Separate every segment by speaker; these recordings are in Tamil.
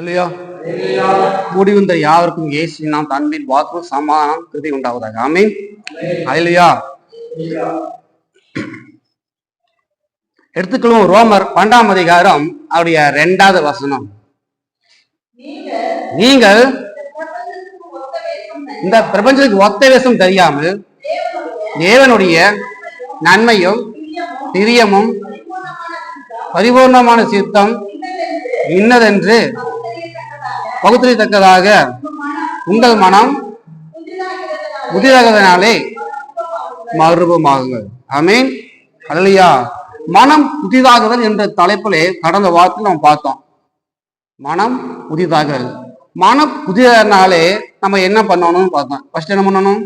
Speaker 1: இல்லையா? முடிவுந்த யாருக்கும் இயேசு நாம் தன்பின் வாக்கும் சமாதானம் கிருபை உண்டாவதாக. ஆமென். அல்லேலூயா. எடுத்துக்கொள்வோம் ரோமர் 12ஆம் அதிகாரம் அவருடைய 2வது வசனம். நீங்கள் இந்த பிரபஞ்சத்துக்கு ஒத்த வேஷம் தெரியாமல் தேவனுடைய நன்மையும் பிரியமும் பரிபூர்ணமான சித்தம் இன்னதென்று பகுத்தறியத்தக்கதாக உங்கள் மனம் புதிதாகதனாலே மறுரூபமாகுங்கள். ஆமென். அல்லேலூயா. மனம் புதிதாகுதல் என்ற தலைப்பிலே கடந்த வாரத்தில் நம்ம பார்த்தோம். மனம் புதிதாகுதல். மனம் புதிதானாலே நம்ம என்ன பண்ணணும்னு பார்த்தோம். ஃபர்ஸ்ட் என்ன பண்ணணும்?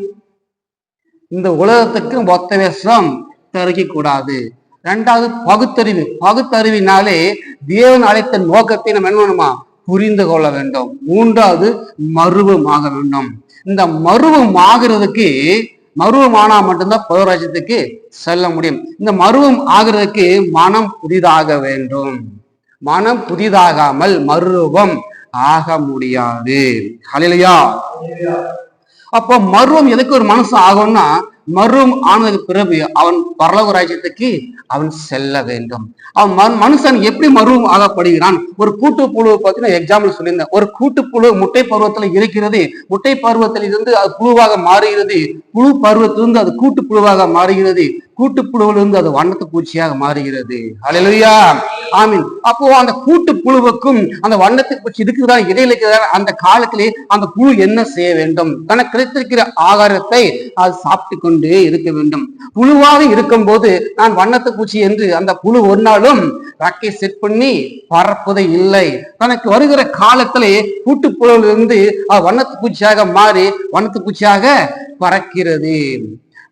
Speaker 1: இந்த உலகத்துக்கு ஒத்த வேஷம் தரிக்க கூடாது. 2வது பகுத்தறிவு. பகுத்தறிவினாலே தேவன் அழைத்த நோக்கத்தை நம்ம என்ன பண்ணணுமா? புரிந்து கொள்ள வேண்டும். 3வது மறுரூபமாக வேண்டும். இந்த மறுரூபம் ஆகிறதுக்கு மறுரூபமானா மட்டும்தான் பரலோகத்துக்கு செல்ல முடியும். இந்த மறுரூபம் ஆகிறதுக்கு மனம் புதிதாக வேண்டும். மனம் புதிதாகாமல் மறுரூபம் ஆக முடியாது. ஹல்லேலூயா. அப்போ மறுரூபம் எதுக்கு ஒரு மனுஷன் ஆகும்னா, மறுரூபம் ஆனதுக்கு பிறகு அவன் பரலோக ராஜ்யத்துக்கு அவன் செல்ல வேண்டும். அவன் மனுஷன் எப்படி மறுரூபம் ஆகப்படுகிறான்? ஒரு கூட்டுப்புழு பத்தி நான் எக்ஸாம்பிள் சொல்லியிருந்தேன். ஒரு கூட்டுப்புழு முட்டை பருவத்துல இருக்கிறது. முட்டை பருவத்தில் இருந்து அது புழுவாக மாறுகிறது. புழு பருவத்திலிருந்து அது கூட்டுப்புழுவாக மாறுகிறது. கூட்டுப்புழுவிலிருந்து அது வண்ணத்து பூச்சியாக மாறுகிறது. ஹல்லேலூயா. ஆமீன். அப்போ அந்த கூட்டு புழுவுக்கும் அந்த வண்ணத்து பூச்சி இருக்குதான் இடையில இருக்கிற அந்த காலத்திலே அந்த புழு என்ன செய்ய வேண்டும்? தனக்கு கிடைத்திருக்கிற ஆகாரத்தை அது சாப்பிட்டு கொண்டே இருக்க வேண்டும். புழுவாக இருக்கும் போது நான் வண்ணத்து பூச்சி என்று அந்த புழு ஒரு நாளும் ரக்கை செட் பண்ணி பறப்பதை இல்லை. தனக்கு வருகிற காலத்திலே கூட்டுப்புழுவிலிருந்து அது வண்ணத்து பூச்சியாக மாறி வண்ணத்து பூச்சியாக பறக்கிறது.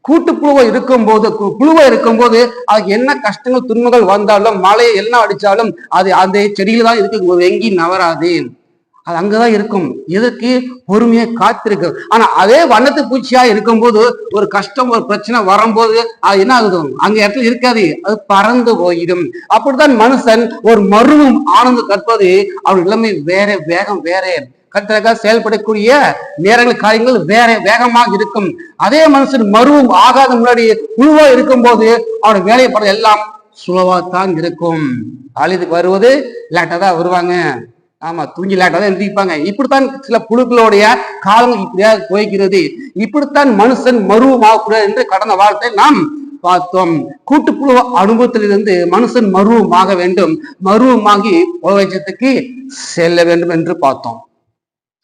Speaker 1: கூட்டுப்புழுவை இருக்கும்போது இருக்கும்போது அதுக்கு என்ன கஷ்டங்கள் துன்பங்கள் வந்தாலும் மழை எல்லாம் அடிச்சாலும் அது அந்த செடியில தான் இருக்கு, எங்கேயும் நவராது. அது அங்கதான் இருக்கும். எதற்கு? பொறுமையா காத்திருக்கு. ஆனா அதே வண்ணத்து பூச்சியா இருக்கும்போது ஒரு கஷ்டம் ஒரு பிரச்சனை வரும்போது அது என்ன ஆகுது? அங்க இடத்துல இருக்காது, அது பறந்து போயிடும். அப்படித்தான் மனுஷன் ஒரு மறுவும் ஆனந்து கற்பது அவன் இளமை வேற, வேகம் வேற, கரெக்டாக செயல்படக்கூடிய நேரங்கள் காரியங்கள் வேற வேகமாக இருக்கும். அதே மனுஷன் மறுவும் ஆகாத முன்னாடி குழுவா இருக்கும் போது அவனோட வேலைப்பட எல்லாம் சுலவாத்தான் இருக்கும். அழிதுக்கு வருவது லேட்டா தான் வருவாங்க. ஆமா, தூங்கி லேட்டா தான் எழுதிப்பாங்க. இப்படித்தான் சில புழுக்களுடைய காலங்கள் இப்படியாக போய்கிறது. இப்படித்தான் மனுஷன் மறுவமாகக்கூடாது என்று கடந்த வாரத்தை நாம் பார்த்தோம். கூட்டுப்புழு அனுபவத்திலிருந்து மனுஷன் மறுவமாக வேண்டும். மறுவமாகி உலகத்துக்கு செல்ல வேண்டும் என்று பார்த்தோம்.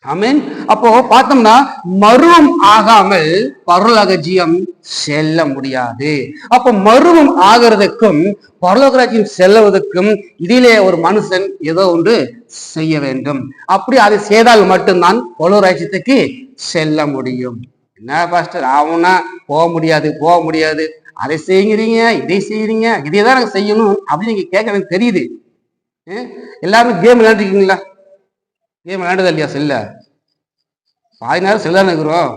Speaker 1: ஆமென். அப்போ பார்த்தோம்னா மருவம் ஆகாமல் பரலோக ஜீவம் செல்ல முடியாது. அப்போ மருவம் ஆகிறதுக்கும் பரலோக ராஜ்யம் செல்லுவதற்கும் இதிலே ஒரு மனுஷன் ஏதோ ஒன்று செய்ய வேண்டும். அப்படி அதை செய்தால் மட்டும்தான் பரலோக ராஜ்யத்துக்கு செல்ல முடியும். என்ன பாஸ்டர் ஆகும்னா போக முடியாது, அதை செய்கிறீங்க, இதை செய்யறீங்க, இதை தான் நாங்கள் செய்யணும் அப்படின்னு நீங்க கேட்க எனக்கு தெரியுது. எல்லாரும் கேம் விளையாண்டுருக்கீங்களா? கேம் விளையாண்டது இல்லையா? செல்ல பாதி நேரம் செல்ல இருக்கிறோம்.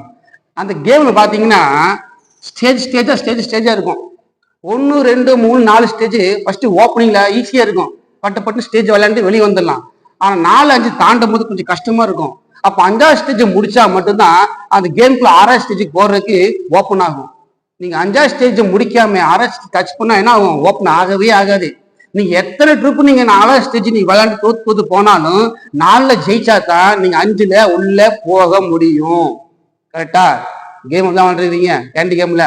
Speaker 1: அந்த கேம்ல பாத்தீங்கன்னா ஸ்டேஜா இருக்கும். 1 2 3 4 ஸ்டேஜ். ஃபர்ஸ்ட் ஓப்பனிங்ல ஈஸியா இருக்கும், பட்டு ஸ்டேஜ் விளையாண்டு வெளியே வந்துடலாம். ஆனா 4 5 தாண்டும் போது கொஞ்சம் கஷ்டமா இருக்கும். அப்ப 5வது ஸ்டேஜ் முடிச்சா மட்டும்தான் அந்த கேமுக்குள்ள 6வது ஸ்டேஜுக்கு போறதுக்கு ஓப்பன் ஆகும். நீங்க 5வது ஸ்டேஜ் முடிக்காம 6வது ஸ்டேஜ் டச் பண்ணா என்ன ஆகும்? ஓப்பன் ஆகவே ஆகாது. நீங்க எத்தனை ட்ரிப் நீங்க 4வது ஸ்டேஜ் நீங்க விளையாண்டு தோத்து போனாலும் 4ல ஜெயிச்சா தான் நீங்க 5ல உள்ள போக முடியும். கரெக்டா? கேம் தான் விளையாடுறீங்க, கேண்டி கேம்ல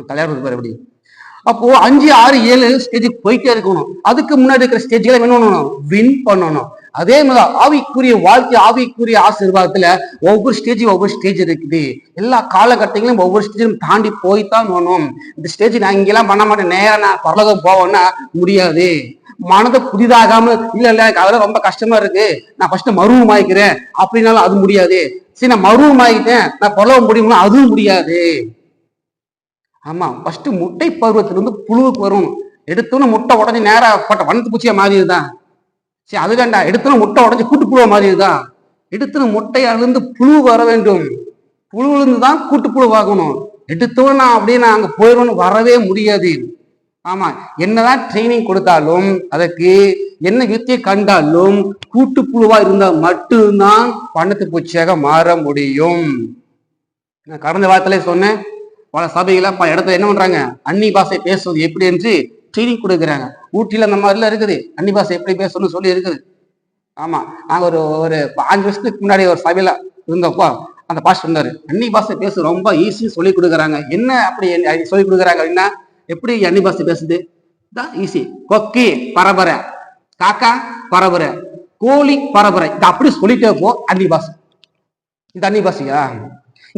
Speaker 1: கல்யாணத்துக்கு பாரு எப்படி. அப்போ 5 6 7 ஸ்டேஜுக்கு போயிட்டே இருக்கணும். அதுக்கு முன்னாடி இருக்கிற ஸ்டேஜ்களை என்ன பண்ணணும்? வின் பண்ணணும். அதே மாதிரி ஆவிக்குரிய வாழ்க்கை, ஆவிக்குரிய ஆசீர்வாதத்துல ஒவ்வொரு ஸ்டேஜ் இருக்குது. எல்லா காலகட்டங்களும் ஒவ்வொரு ஸ்டேஜும் தாண்டி போய்தான் வேணும். இந்த ஸ்டேஜ் நான் இங்கெல்லாம் பண்ண மாட்டேன், நேரம் நான் பரலோகம் போவேன்னா முடியாது. மனதை புதிதாகாம இல்ல அதெல்லாம் ரொம்ப கஷ்டமா இருக்கு, நான் ஃபர்ஸ்ட் மருவமாயிக்கிறேன் அப்படின்னாலும் அது முடியாது. சரி, நான் மருவமாயிட்டேன், நான் பரலோகம் முடியும்னா அதுவும் முடியாது. ஆமா, ஃபர்ஸ்ட் முட்டை பருவத்திலிருந்து புழுவுக்கு வரும். எடுத்தோன்னு முட்டை உடஞ்சி நேரம் பட்ட வண்ணத்து பூச்சியா மாறிடுதான். சரி, அது வேண்டா. எடுத்தோன்னு முட்டை உடஞ்சி கூட்டுப்புழுவ மாறிடுதான். எடுத்தோன்னு முட்டையிலிருந்து புழு வர வேண்டும். புழுவிலிருந்து தான் கூட்டுப்புழுவாகணும். எடுத்தோன்னு நான் அப்படியே நான் அங்க போயிடும்னு வரவே முடியாது. ஆமா, என்னதான் ட்ரைனிங் கொடுத்தாலும் அதற்கு என்ன வித்தை கண்டாலும் கூட்டுப்புழுவா இருந்தா மட்டும்தான் வண்ணத்து பூச்சியாக மாற முடியும். நான் கடந்த வாரத்திலே சொன்னேன், பல சபைகளை பல இடத்துல என்ன பண்றாங்க, அன்னி பாஷை பேசுவது எப்படி என்று ட்ரைனிங் கொடுக்குறாங்க. ஊட்டியில அந்த மாதிரிலாம் இருக்குது, அன்னி பாஷை எப்படி பேசணும்னு சொல்லி இருக்குது. ஆமா, நாங்க ஒரு ஒரு 5 வருஷத்துக்கு முன்னாடி ஒரு சபையில இருந்தப்போ அந்த பாஸ்டர் இருந்தாரு, அன்னி பாஷை பேச ரொம்ப ஈஸி சொல்லி கொடுக்குறாங்க. என்ன அப்படி சொல்லி கொடுக்குறாங்க அப்படின்னா, எப்படி அன்னி பாஷை பேசுது ஈஸி. கொக்கி பரபர, காக்கா பரபர, கோழி பரபரை, இது அப்படி சொல்லிட்டே போ அன்னி பாஷை. இது அன்னி பாஷையா?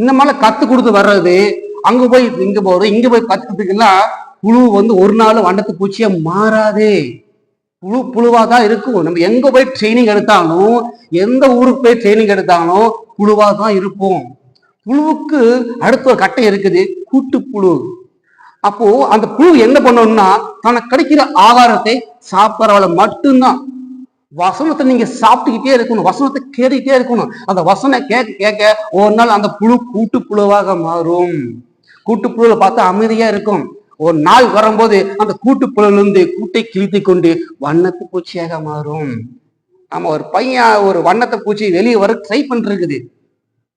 Speaker 1: இந்த மாதிரி கத்து கொடுத்து வர்றது, அங்க போய் இங்க போறது, இங்க போய் கத்துக்கிறதுக்கெல்லாம் புழு ஒரு நாள் வண்ணத்து பூச்சியா மாறாது. புழுவாதான் இருக்கும். நம்ம எங்க போய் ட்ரைனிங் எடுத்தாலும், எந்த ஊருக்கு போய் ட்ரைனிங் எடுத்தாலும் புழுவாதான் இருப்போம். புழுவுக்கு அடுத்த ஒரு கட்டம் இருக்குது, கூட்டுப்புழு. அப்போ அந்த புழு என்ன பண்ணணும்னா, தனக்கு கிடைக்கிற ஆகாரத்தை சாப்பிட்றவளை மட்டும்தான். வசனத்தை நீங்க சாப்பிட்டுக்கிட்டே இருக்கணும், வசனத்தை கேட்டுக்கிட்டே இருக்கணும். அந்த வசனம் கேட்க கேட்க ஒரு நாள் அந்த புழு கூட்டுப்புழுவாக மாறும். கூட்டுப்புழுல பார்த்தா அமைதியா இருக்கும். ஒரு நாள் வரும்போது அந்த கூட்டுப்புழுல இருந்து கூட்டை கிழித்து கொண்டு வண்ணத்து பூச்சியாக மாறும். நம்ம ஒரு பையன் ஒரு வண்ணத்தை பூச்சி வெளியே வர ட்ரை பண்ணிருக்குது.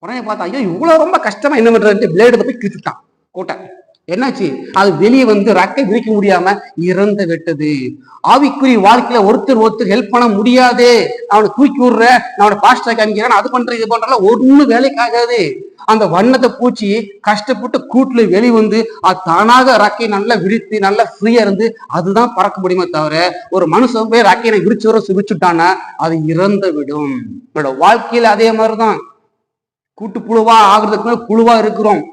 Speaker 1: உடனே பார்த்தா, ஐயோ இவ்வளவு ரொம்ப கஷ்டமா என்ன பண்றது, பிளேடு போய் கிழிச்சுட்டான் கோட்டை. என்னாச்சு, அது வெளியே ரெக்கை விரிக்க முடியாம இறந்து விட்டது. ஆவிக்குரிய வாழ்க்கையில ஒருத்தர் ஹெல்ப் பண்ண முடியாது. அவனை தூக்கி விடுற, அவனை பாஸ்டா காமிக்கிறான், அது பண்ற இது பண்றல ஒன்னும் வேலைக்கு ஆகாது. அந்த வண்ணத்தை பூச்சி கஷ்டப்பட்டு கூட்டுல அது தானாக ரக்கையை நல்லா விரித்து நல்லா ஃப்ரீயா இருந்து அதுதான் பறக்க முடியுமே தவிர, ஒரு மனுஷன் போய் ரக்கையை விரிச்சுட்டானா அது இறந்து விடும். என்னோட வாழ்க்கையில அதே மாதிரிதான், கூட்டு புழுவா ஆகுறதுக்கு புழுவா இருக்கிறோம்.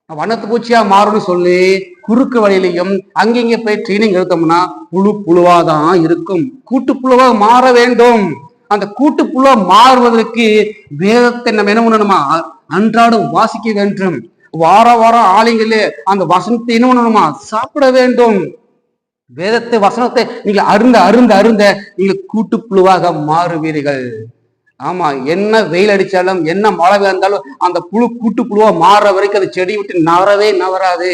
Speaker 1: வண்ணத்து பூச்சியா மாறும்னு சொல்லி குறுக்கு வழியிலையும் அங்கிங்க போய் ட்ரைனிங் எடுத்தோம்னா புழுவாதான் இருக்கும். கூட்டுப்புழுவா மாற வேண்டும். அந்த கூட்டுப்புழுவா மாறுவதற்கு வேதத்தை நம்ம என்ன பண்ணணுமா, அன்றாடம் வாசிக்க வேண்டும். வாரம் ஆளுங்களே அந்த வசனத்தை என்ன பண்ணணுமா, சாப்பிட வேண்டும். வேதத்தை வசனத்தை நீங்க அருந்த நீங்க கூட்டுப்புழுவாக மாறுவீர்கள். ஆமா, என்ன வெயில் அடிச்சாலும் என்ன மழை இருந்தாலும் அந்த கூட்டுப்புழுவா மாறுற வரைக்கும் அந்த செடி விட்டு நவராது.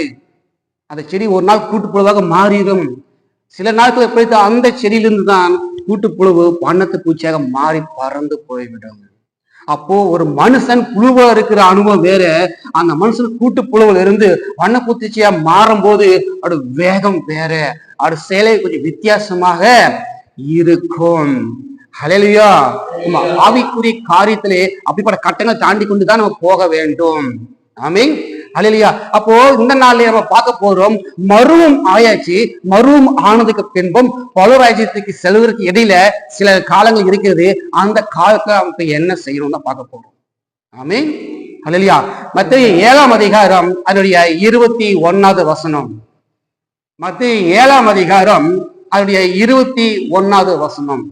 Speaker 1: அந்த செடி ஒரு நாள் கூட்டுப்புழுவாக மாறிடும். சில நாட்கள் போயிட்டு அந்த செடியிலிருந்து தான் கூட்டுப்புழுவு வண்ணத்து பூச்சியாக மாறி பறந்து போய்விடும். அப்போ ஒரு மனுஷன் புழுவா இருக்கிற அனுபவம் வேற, அந்த மனுஷன் கூட்டுப்புழுவில் இருந்து வண்ணப்பூச்சியா மாறும் போது அது வேகம் வேற, அது செயலை கொஞ்சம் வித்தியாசமாக இருக்கும். ஹல்லேலூயா. நம்ம ஆவிக்குரிய காரியத்திலே அப்படிப்பட்ட கட்டங்களை தாண்டி கொண்டுதான் நம்ம போக வேண்டும். ஆமீன். ஹல்லேலூயா. அப்போ இந்த நாள்ல நம்ம பார்க்க போறோம், மருவம் ஆயாச்சு. மருவம் ஆனதுக்கு பின்பும் பலராஜ்யத்துக்கு செல்வதற்கு இடையில சில காலங்கள் இருக்கிறது. அந்த காலத்துல அவங்க என்ன செய்யணும் தான் பார்க்க போறோம். ஆமீன். ஹல்லேலூயா. மத்தேயு 7ஆம் அதிகாரம் அதனுடைய 21வது வசனம். மத்தேயு 7ஆம் அதிகாரம் அதனுடைய 21வது வசனம்.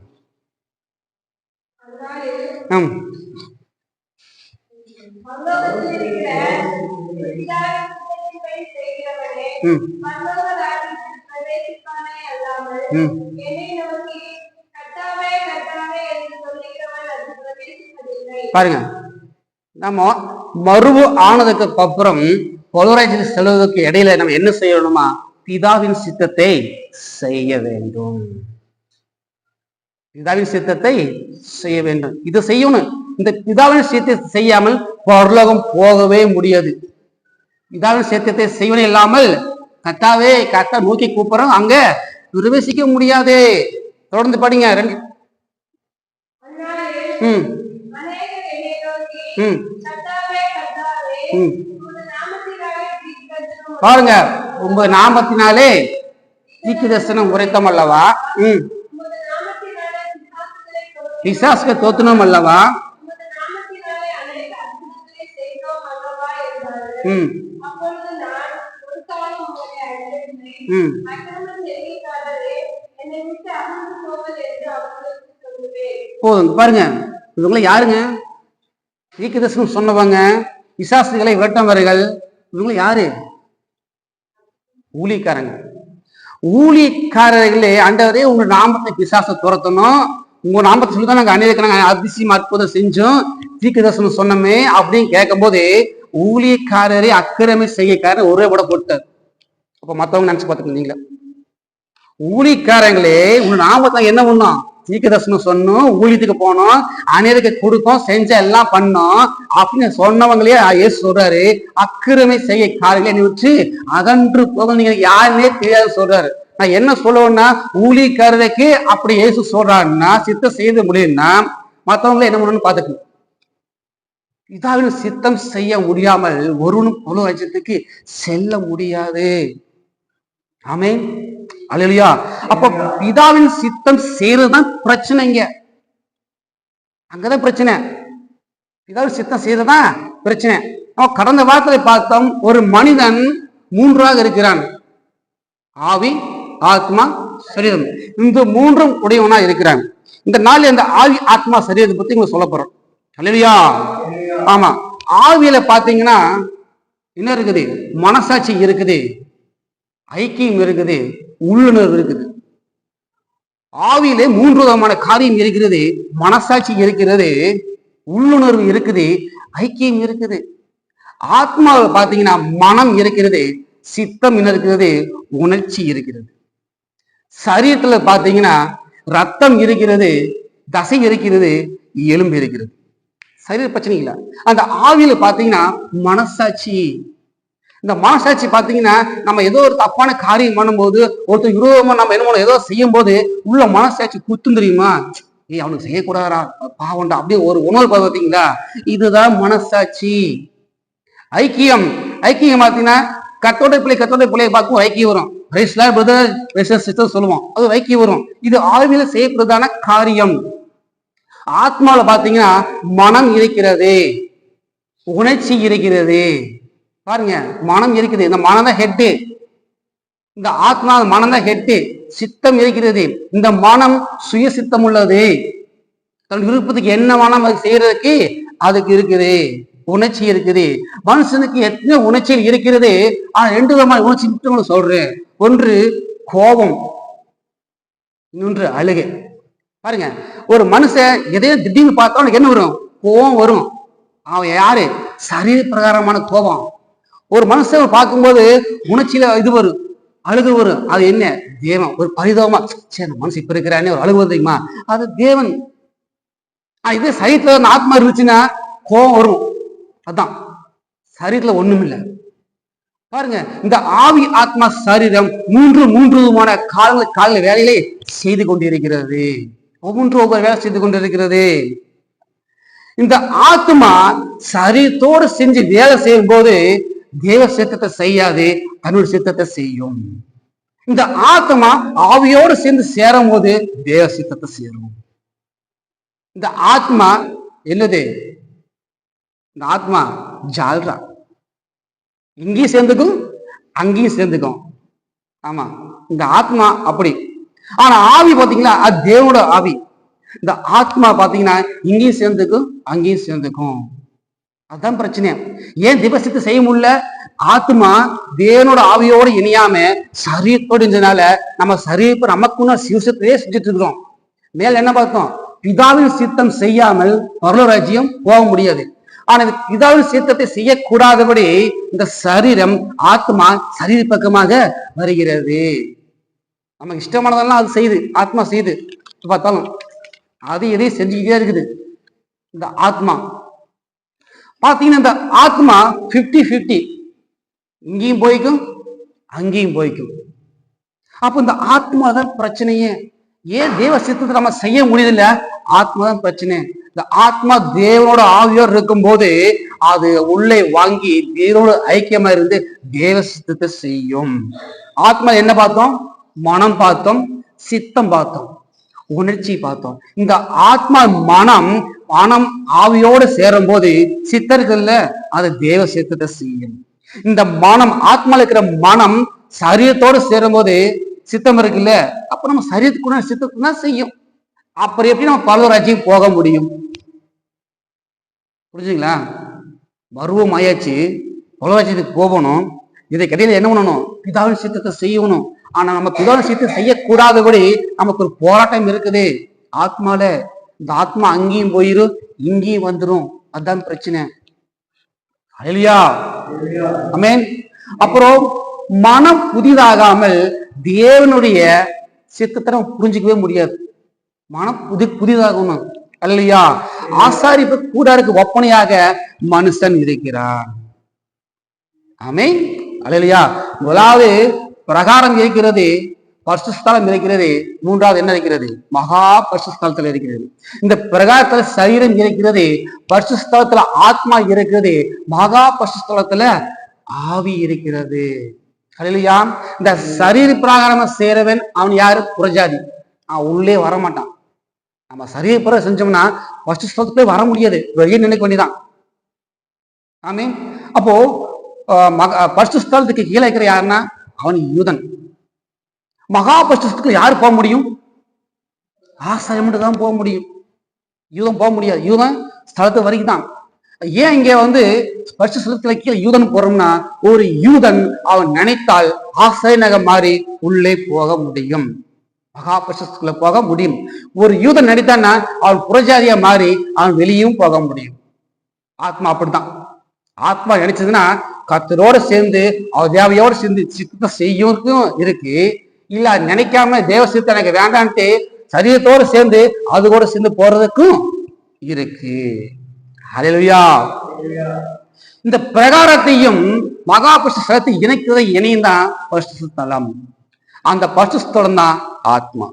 Speaker 1: பாருங்க, நம்ம மருவு ஆனதுக்கு அப்புறம் பலராஜ்யத்துக்கு செல்வதற்கு இடையில நம்ம என்ன செய்யணுமா, பிதாவின் சித்தத்தை செய்ய வேண்டும். பிதாவின் சித்தத்தை செய்ய வேண்டும். இது செய்யணும். இந்த பிதாவின் சித்தத்தை செய்யாமல் பரலோகம் போகவே முடியாது. பிதாவின் சித்தத்தை செய்வன இல்லாமல் கத்தா நோக்கி கூப்பிடுறோம், அங்க பிரவேசிக்க முடியாது. தொடர்ந்து படிங்க. பாருங்க, உங்க நாமத்தினாலே தீர்க்கதரிசனம் உரைத்தோம் அல்லவா, பிசாசுக்கு தோத்தனும் அல்லவா, போதும். பாருங்க, இவங்களை யாருங்க, தீர்க்கதரிசனம் சொன்னவங்க, பிசாசுகளை வேட்டவர்கள். இவங்களை யாரு, ஊழியக்காரங்க. ஊழியக்காரர்களே, ஆண்டவரே உங்க நாமத்தை பிசாசை துரத்தணும், உங்க நாமத்தை சொல்லிதான் நாங்க அநேக அதிசயம் அற்புதம் செஞ்சோம், தீர்க்கதரிசனம் சொன்னமே அப்படின்னு கேட்கும் போது ஊழியக்காரரே அக்கிரமி செய்யக்காரர் ஒரே கூட போட்டார். அப்ப மத்தவங்க நினைச்சு பார்த்துட்டு, ஊழியக்காரங்களே உங்க நாமத்தை என்ன பண்ணும், தீர்க்கதரிசனம் சொன்னோம், ஊழியத்துக்கு போனோம், அநேருக்கு கொடுத்தோம், செஞ்ச எல்லாம் பண்ணோம் அப்படின்னு சொன்னவங்களே இயேசு சொல்றாரு, அக்கிரமை செய்ய காரியங்களை நீ வச்சு அகன்று போக நீங்க யாருன்னே தெரியாது சொல்றாரு. நான் என்ன சொல்லுவேன்னா, ஊழியக்காரருக்கு அப்படி இயேசு சொல்றாருன்னா சித்தம் செய்து முடியும்னா மற்றவங்கள என்ன பண்ணணும்னு பார்த்துக்கணும். பிதாவின் சித்தம் செய்ய முடியாமல் ஒருவனும் பரலோக ராஜ்யத்துக்கு செல்ல முடியாது. ஆமென், அல்லேலூயா. அப்ப பிதாவின் சித்தம் செய்யறதுதான் பிரச்சனைங்க. அங்கதான் பிரச்சனை. பிதாவின் சித்தம் செய்யறதுதான் பிரச்சனை. நம்ம கடந்த வாரத்தில் பார்த்தோம், ஒரு மனிதன் மூன்றாக இருக்கிறான். ஆவி, ஆத்மா, சரீரம். இந்த மூன்றும் உடையவனா இருக்கிறான். இந்த நாள் இந்த ஆவி, ஆத்மா, சரீரத்தை பத்தி உங்களுக்கு சொல்ல போறோம். அல்லேலூயா. ஆமா, ஆவியில பாத்தீங்கன்னா என்ன இருக்குது? மனசாட்சி இருக்குது, ஐக்கியம் இருக்குது, உள்ளுணர்வு இருக்குது. ஆவியிலே மூன்று விதமான காரியம் இருக்கிறது. மனசாட்சி இருக்கிறது, உள்ளுணர்வு இருக்குது, ஐக்கியம் இருக்குது. ஆத்மாவில் பாத்தீங்கன்னா மனம் இருக்கிறது, சித்தம் என்ன இருக்கிறது, உணர்ச்சி இருக்கிறது. சரீரத்துல பாத்தீங்கன்னா ரத்தம் இருக்கிறது, தசை இருக்கிறது, எலும்பு இருக்கிறது. சரீர பிரச்சனை இல்லை. அந்த ஆவியில பாத்தீங்கன்னா மனசாட்சி. இந்த மனசாட்சி பாத்தீங்கன்னா நம்ம ஏதோ ஒரு தப்பான காரியம் பண்ணும்போது, ஒருத்தர் விரோதமா நம்ம என்ன பண்ணோம் ஏதோ செய்யும் போது உள்ள மனசாட்சி குத்தும் தெரியுமா? அவனுக்கு செய்யக்கூடாதா, பாவண்டா, அப்படியே ஒரு உணர்வு பார்த்தீங்களா? இதுதான் மனசாட்சி. ஐக்கியம், ஐக்கியம் பார்த்தீங்கன்னா கத்தோட பிள்ளையை பார்க்கும் ஐக்கியம் வரும். சொல்லுவோம், அது ஐக்கியம் வரும். இது ஆவியில செய்யப்படுறதான காரியம். ஆத்மாவில பாத்தீங்கன்னா மனம் இருக்கிறது, உணர்ச்சி இருக்கிறது. பாருங்க, மனம் இருக்குது, இந்த மனம் தான் ஹெட்டு. இந்த ஆத்மா மனம் தான் ஹெட்டு. சித்தம் இருக்கிறது, இந்த மனம் சுய சித்தம் உள்ளது. தன் விருப்பத்துக்கு என்ன மனம் அது செய்யறதுக்கு அதுக்கு இருக்குது. உணர்ச்சி இருக்குது. மனுஷனுக்கு எத்தனை உணர்ச்சிகள் இருக்கிறது. ஆனா ரெண்டு விதமான உணர்ச்சி சொல்றேன். ஒன்று கோபம், இன்னொன்று அழுகை. பாருங்க, ஒரு மனுஷன் எதையும் திடீர்னு பார்த்தா அவனுக்கு என்ன வரும்? கோபம் வரும். அவன் யாரு? சரீர பிரகாரமான கோபம். ஒரு மனுஷன் பார்க்கும்போது உணர்ச்சியில இது வரும், அழுகு வரும். அது என்ன? தேவன். ஒரு பரிதாபமா, சரி மனுஷன் இப்ப இருக்கிறானே ஒரு அழுகு தெரியுமா? அது தேவன். இதே சரீரத்துல ஆத்மா இருந்துச்சுன்னா கோபம் வரும். அதான் சரீரத்துல ஒண்ணும் இல்லை. பாருங்க, இந்த ஆவி, ஆத்மா, சரீரம் மூன்று விதமான கால வேலைகளை செய்து கொண்டிருக்கிறது. ஒவ்வொரு வேலை செய்து கொண்டிருக்கிறது. இந்த ஆத்மா சரீரத்தோடு செஞ்சு வேலை செய்யும் போது தேவ சித்தத்தை செய்யாது, தன்னுடைய சித்தத்தை செய்யும். இந்த ஆத்மா ஆவியோடு சேர்ந்து சேரும் போது தேவ சித்தத்தை சேரும். இந்த ஆத்மா என்னது? இந்த ஆத்மா ஜால்ரா, இங்கேயும் சேர்ந்துக்கும் அங்கேயும் சேர்ந்துக்கும். ஆமா, இந்த ஆத்மா அப்படி. ஆனா ஆவி பாத்தீங்களா, அது தேவனோட ஆவி. இந்த ஆத்மா பாத்தீங்கன்னா இங்கேயும் சேர்ந்துக்கும் அங்கேயும் சேர்ந்துக்கும். அதுதான் பிரச்சனை. ஏன் திவசத்தை செய்ய முடியல? ஆத்மா தேவனோட ஆவியோடு இணையாம சரீரத்தோடு இருந்ததுனால நம்ம சரீர நமக்குன்னு சிவசத்தையே செஞ்சுட்டு இருக்கிறோம். மேல என்ன பார்த்தோம்? பிதாவின் சித்தம் செய்யாமல் பரலோக ராஜ்யம் போக முடியாது. ஆனா பிதாவின் சித்தத்தை செய்யக்கூடாதபடி இந்த சரீரம், ஆத்மா சரீர பக்கமாக வருகிறது. நமக்கு இஷ்டமானதெல்லாம் அது செய்யுது, ஆத்மா செய்யுது. பார்த்தாலும் அது எதையும் செஞ்சுக்கிட்டே இருக்குது. இந்த ஆத்மா பாத்தீங்கன்னா இந்த ஆத்மா 50-50, இங்கேயும் போய்க்கும் அங்கேயும் போய்க்கும். அப்ப இந்த ஆத்மா தான் பிரச்சனையே. ஏன் தேவ சித்தத்தை நம்ம செய்ய முடியல? ஆத்மா தான் பிரச்சனை. இந்த ஆத்மா தேவனோட ஆவியோடு இருக்கும் போது அது உள்ளே வாங்கி தேவனோட ஐக்கியமா இருந்து தேவ சித்தத்தை செய்யும். ஆத்மா என்ன பார்த்தோம்? மனம் பார்த்தோம், சித்தம் பார்த்தோம், உணர்ச்சி பார்த்தோம். இந்த ஆத்மா மனம் ஆவியோடு சேரும் போது சித்தர்கள்ல அது தேவ சித்தத்தை செய்யும். இந்த மனம், ஆத்மால இருக்கிற மனம் சரீரத்தோடு சேரும் போது சித்தம் இருக்குல்ல, அப்ப நம்ம சரீரத்துக்குள்ள சித்தத்தை தான் செய்யும். அப்புறம் எப்படி நம்ம பரலோக ராஜ்யம் போக முடியும்? புரிஞ்சுங்களா? பருவம் ஆயாச்சு, பரலோக ராஜ்யத்துக்கு போகணும். இடையில என்ன பண்ணணும்? பிதாவின் சித்தத்தை செய்யணும். ஆனா நம்ம பிதாவின் சித்தத்தை செய்யக்கூடாதபடி நமக்கு ஒரு போராட்டம் இருக்குது ஆத்மால. இந்த ஆத்மா அங்கேயும் போயிரும், இங்கேயும் வந்துடும். அதுதான் பிரச்சனை. அல்லேலூயா, ஆமென். அப்புறம் மனம் புதிதாகாமல் தேவனுடைய சித்தத்தை நம்ம புரிஞ்சுக்கவே முடியாது. மனம் புதிதாகணும். அல்லையா? ஆசாரிப்பு கூடாருக்கு ஒப்பனையாக மனுஷன் இருக்கிறான். ஆமென். அல்லேலூயா. முதலாவது பிரகாரம் இருக்கிறது, பரிசுத்தலம் இருக்கிறது. மூன்றாவது என்ன இருக்கிறது? மகா பரிசுத்தலத்தில் இருக்கிறது. இந்த பிரகாரத்துல சரீரம் இருக்கிறது, பரிசுத்தலத்துல ஆத்மா இருக்கிறது, மகா பரிசுத்தலத்துல ஆவி இருக்கிறது. அல்லேலூயா. இந்த சரீர பிரகாரமா சேரவன் அவன் யாரு? புறஜாதி. அவன் உள்ளே வரமாட்டான். நம்ம சரீர பிரகாரம் செஞ்சோம்னா பரிசுத்தலத்துக்குள்ளே வர முடியாது, வெளியே நினைக்க வேண்டியதான். ஆமென். அப்போ பரிசுத்தலத்துக்கு கீழே இருக்கிற யாருன்னா அவன் யூதன். மகா பரிசுத்தத்துக்கு யாரு போக முடியும்? ஆசாரி மட்டும் தான் போக முடியும். யூதன் போக முடியாது. யூதன் ஸ்தலத்து வரைக்கும் தான். ஏன் இங்க பரிசுத்தலத்துல கீழே யூதன் போறோம்னா, ஒரு யூதன் அவன் நினைத்தால் ஆசாரியனாக மாறி உள்ளே போக முடியும், மகா பரிசுத்தத்துக்குள்ள போக முடியும். ஒரு யூதன் நினைத்தான்னா அவன் புறஜாதியா மாறி அவன் வெளியும் போக முடியும். ஆத்மா அப்படித்தான். ஆத்மா நினைச்சதுன்னா கர்த்தரோட சேர்ந்து அவர் தேவையோடு சேர்ந்து சித்தத்தை செய்யும் இருக்கு. இல்ல நினைக்காம தேவ சித்தம் எனக்கு வேண்டான்ட்டு சரீரத்தோடு சேர்ந்து அது கூட சேர்ந்து போறதுக்கும் இருக்கு. ஹல்லேலூயா. இந்த பிரகாரத்தையும் மகா பரிசுத்தலத்தை இணைக்கிறதை இணையும் தான் பரிசுத்தலம். அந்த பரிசுத்தலம் தான் ஆத்மா.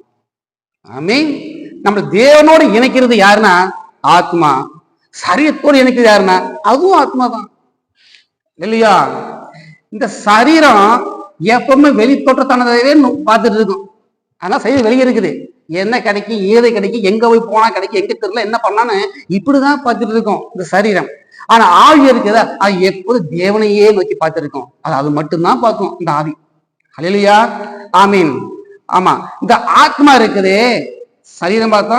Speaker 1: ஆமென். நம்ம தேவனோடு இணைக்கிறது யாருன்னா ஆத்மா. சரீரத்தோடு இணைக்கிறது யாருன்னா அதுவும் ஆத்மா தான். இல்லையா? இந்த சரீரம் எப்பவுமே வெளி தோற்றத்தானதாவே பார்த்துட்டு இருக்கும். ஆனா சரீரம் வெளியே இருக்குது. என்ன கிடைக்கும், ஏதை கிடைக்கும், எங்க போய் போனா கிடைக்கும், எங்க தெரியல, என்ன பண்ணான்னு இப்படிதான் பார்த்துட்டு இருக்கோம் இந்த சரீரம். ஆனா ஆவி இருக்குதா, அது எப்போது தேவனையே நோக்கி பார்த்துருக்கோம். அது மட்டும்தான் பார்க்கும் இந்த ஆவி. ஹல்லேலூயா. ஆமீன். ஆமா. இந்த ஆத்மா இருக்குது, சரீரம் பார்த்தா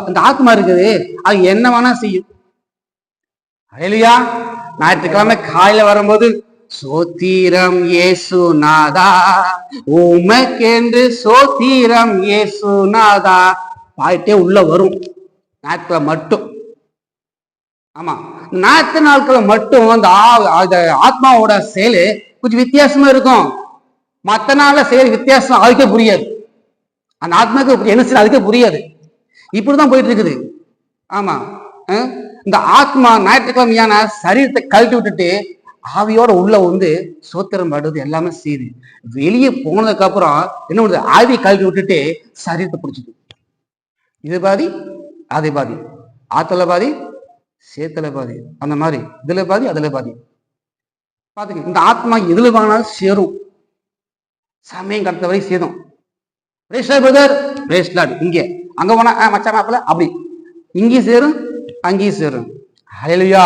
Speaker 1: இந்த ஆத்மா இருக்குது, அது என்ன வேணா செய்யும். ஹல்லேலூயா. ஞாயிற்றுக்கிழமை காலையில வரும்போது சோத்திரம் இயேசு நாதா, உமக்கென்று சோத்திரம் இயேசு நாதா பாயிட்டே உள்ள வரும். ஞாயிற்றுக்கிழமை மட்டும். ஆமா, ஞாயிற்று நாட்களை மட்டும் அந்த ஆத்மாவோட செயல் கொஞ்சம் வித்தியாசமா இருக்கும். மற்ற நாள்ல செயல் வித்தியாசம் அதுக்கே புரியாது. அந்த ஆத்மாவுக்கு என்ன செய்ய அதுக்கே புரியாது. இப்படிதான் போயிட்டு இருக்குது. ஆமா. இந்த ஆத்மா ஞாயிற்றுக்கிழமையான சரீரத்தை கழட்டி விட்டுட்டு ஆவியோட உள்ள சோத்திரம் பாடுறது எல்லாமே செய்யுது. வெளியே போனதுக்கு அப்புறம் என்ன பண்ணுது? ஆவியை கழட்டி விட்டுட்டு சரீரத்தை பிடிச்சிது. இது பாதி அது பாதி, ஆத்துல பாதி சேத்துல பாதி, அந்த மாதிரி இதுல பாதி அதுல பாதி. பாத்துக்க, இந்த ஆத்மா எதுல வாங்கினாலும் சேரும். சமயம் கடத்த வரை சேரும். இங்க அங்க போனா மச்சா மாப்பிள்ள அப்படி இங்கேயும் சேரும் அங்கேயும் சேரும். ஹல்லேலூயா.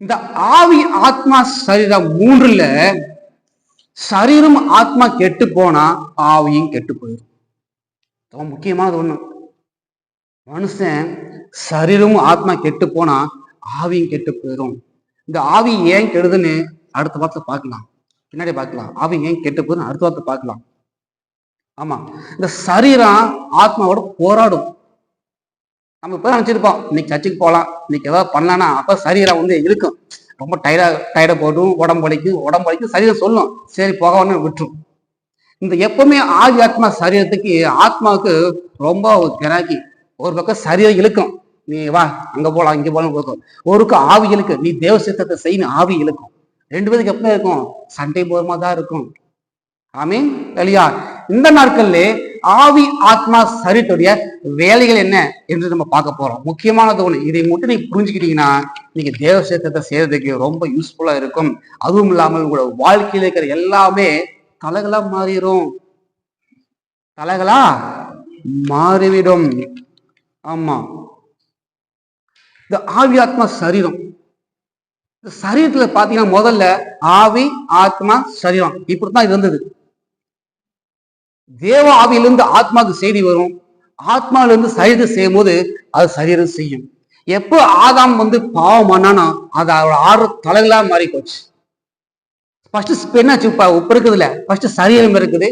Speaker 1: இந்த ஆவி ஆத்மா சரீரம் மூன்றுல சரீரம் ஆத்மா கெட்டு போனா ஆவியும் கெட்டு போயிடும். ரொம்ப முக்கியமானது ஒண்ணு. மனுஷன் சரீரமும் ஆத்மா கெட்டு போனா ஆவியும் கெட்டு போயிடும். இந்த ஆவி ஏன் கெடுதுன்னு அடுத்த வாரத்துல பார்க்கலாம், பின்னாடி பார்க்கலாம். ஆவி ஏன் கெட்டு போகுதுன்னு அடுத்த வாரத்தை பார்க்கலாம். ஆமா, இந்த சரீரம் ஆத்மாவோட போராடும். நம்ம இப்ப நினைச்சிருப்போம் இன்னைக்கு சர்ச்சுக்கு போகலாம், இன்னைக்கு ஏதாவது பண்ணலாம்னா அப்ப சரீரம் இருக்கும். ரொம்ப டயர்டா போட்டும், உடம்பு சரீரம் சொல்லும் சரி போகணும்னு விட்டுரும். இந்த எப்பவுமே ஆதி ஆத்மா சரீரத்துக்கு ஆத்மாவுக்கு ரொம்ப கிராக்கி. ஒரு பக்கம் சரீரம் இழுக்கும், நீ வா அங்க போலாம் இங்க போலாம் போகும். ஒருக்கு ஆவி இழுக்கு, நீ தேவ சித்தத்தை செய்யணும், ஆவி இழுக்கும். ரெண்டு பேருக்கு எப்ப இருக்கும்? சண்டை போறமா தான் இருக்கும். ஆமீன். இல்லையா? இந்த நாட்கள்ல ஆவி ஆத்மா சரீரத்துடைய வேலைகள் என்ன என்று நம்ம பார்க்க போறோம். முக்கியமானது ஒண்ணு, இதை மட்டும் நீங்க புரிஞ்சுக்கிட்டீங்கன்னா நீங்க தேவ சேத்தத்தை செய்யறதுக்கு ரொம்ப யூஸ்ஃபுல்லா இருக்கும். அதுவும் இல்லாமல் உங்களோட வாழ்க்கையில இருக்கிற எல்லாமே தலைகளா மாறிடும், தலைகளா மாறிவிடும். ஆமா, இந்த ஆவி ஆத்மா சரீரம், இந்த சரீரத்துல பாத்தீங்கன்னா முதல்ல ஆவி ஆத்மா சரீரம் இப்படித்தான் இருந்தது. தேவ ஆவியிலிருந்து ஆத்மாவுக்கு செய்தி வரும், ஆத்மாவிலிருந்து சரீரத்தை செய்யும் போது அது சரீரம் செய்யும். எப்போ ஆதாம் பாவம் பண்ணானோ அது அவரோட 6 தலைகளா மாறி போச்சு. ஃபர்ஸ்ட் என்னாச்சு? உப்பு இருக்குதுல்ல, ஃபர்ஸ்ட் சரீரம் இருக்குது,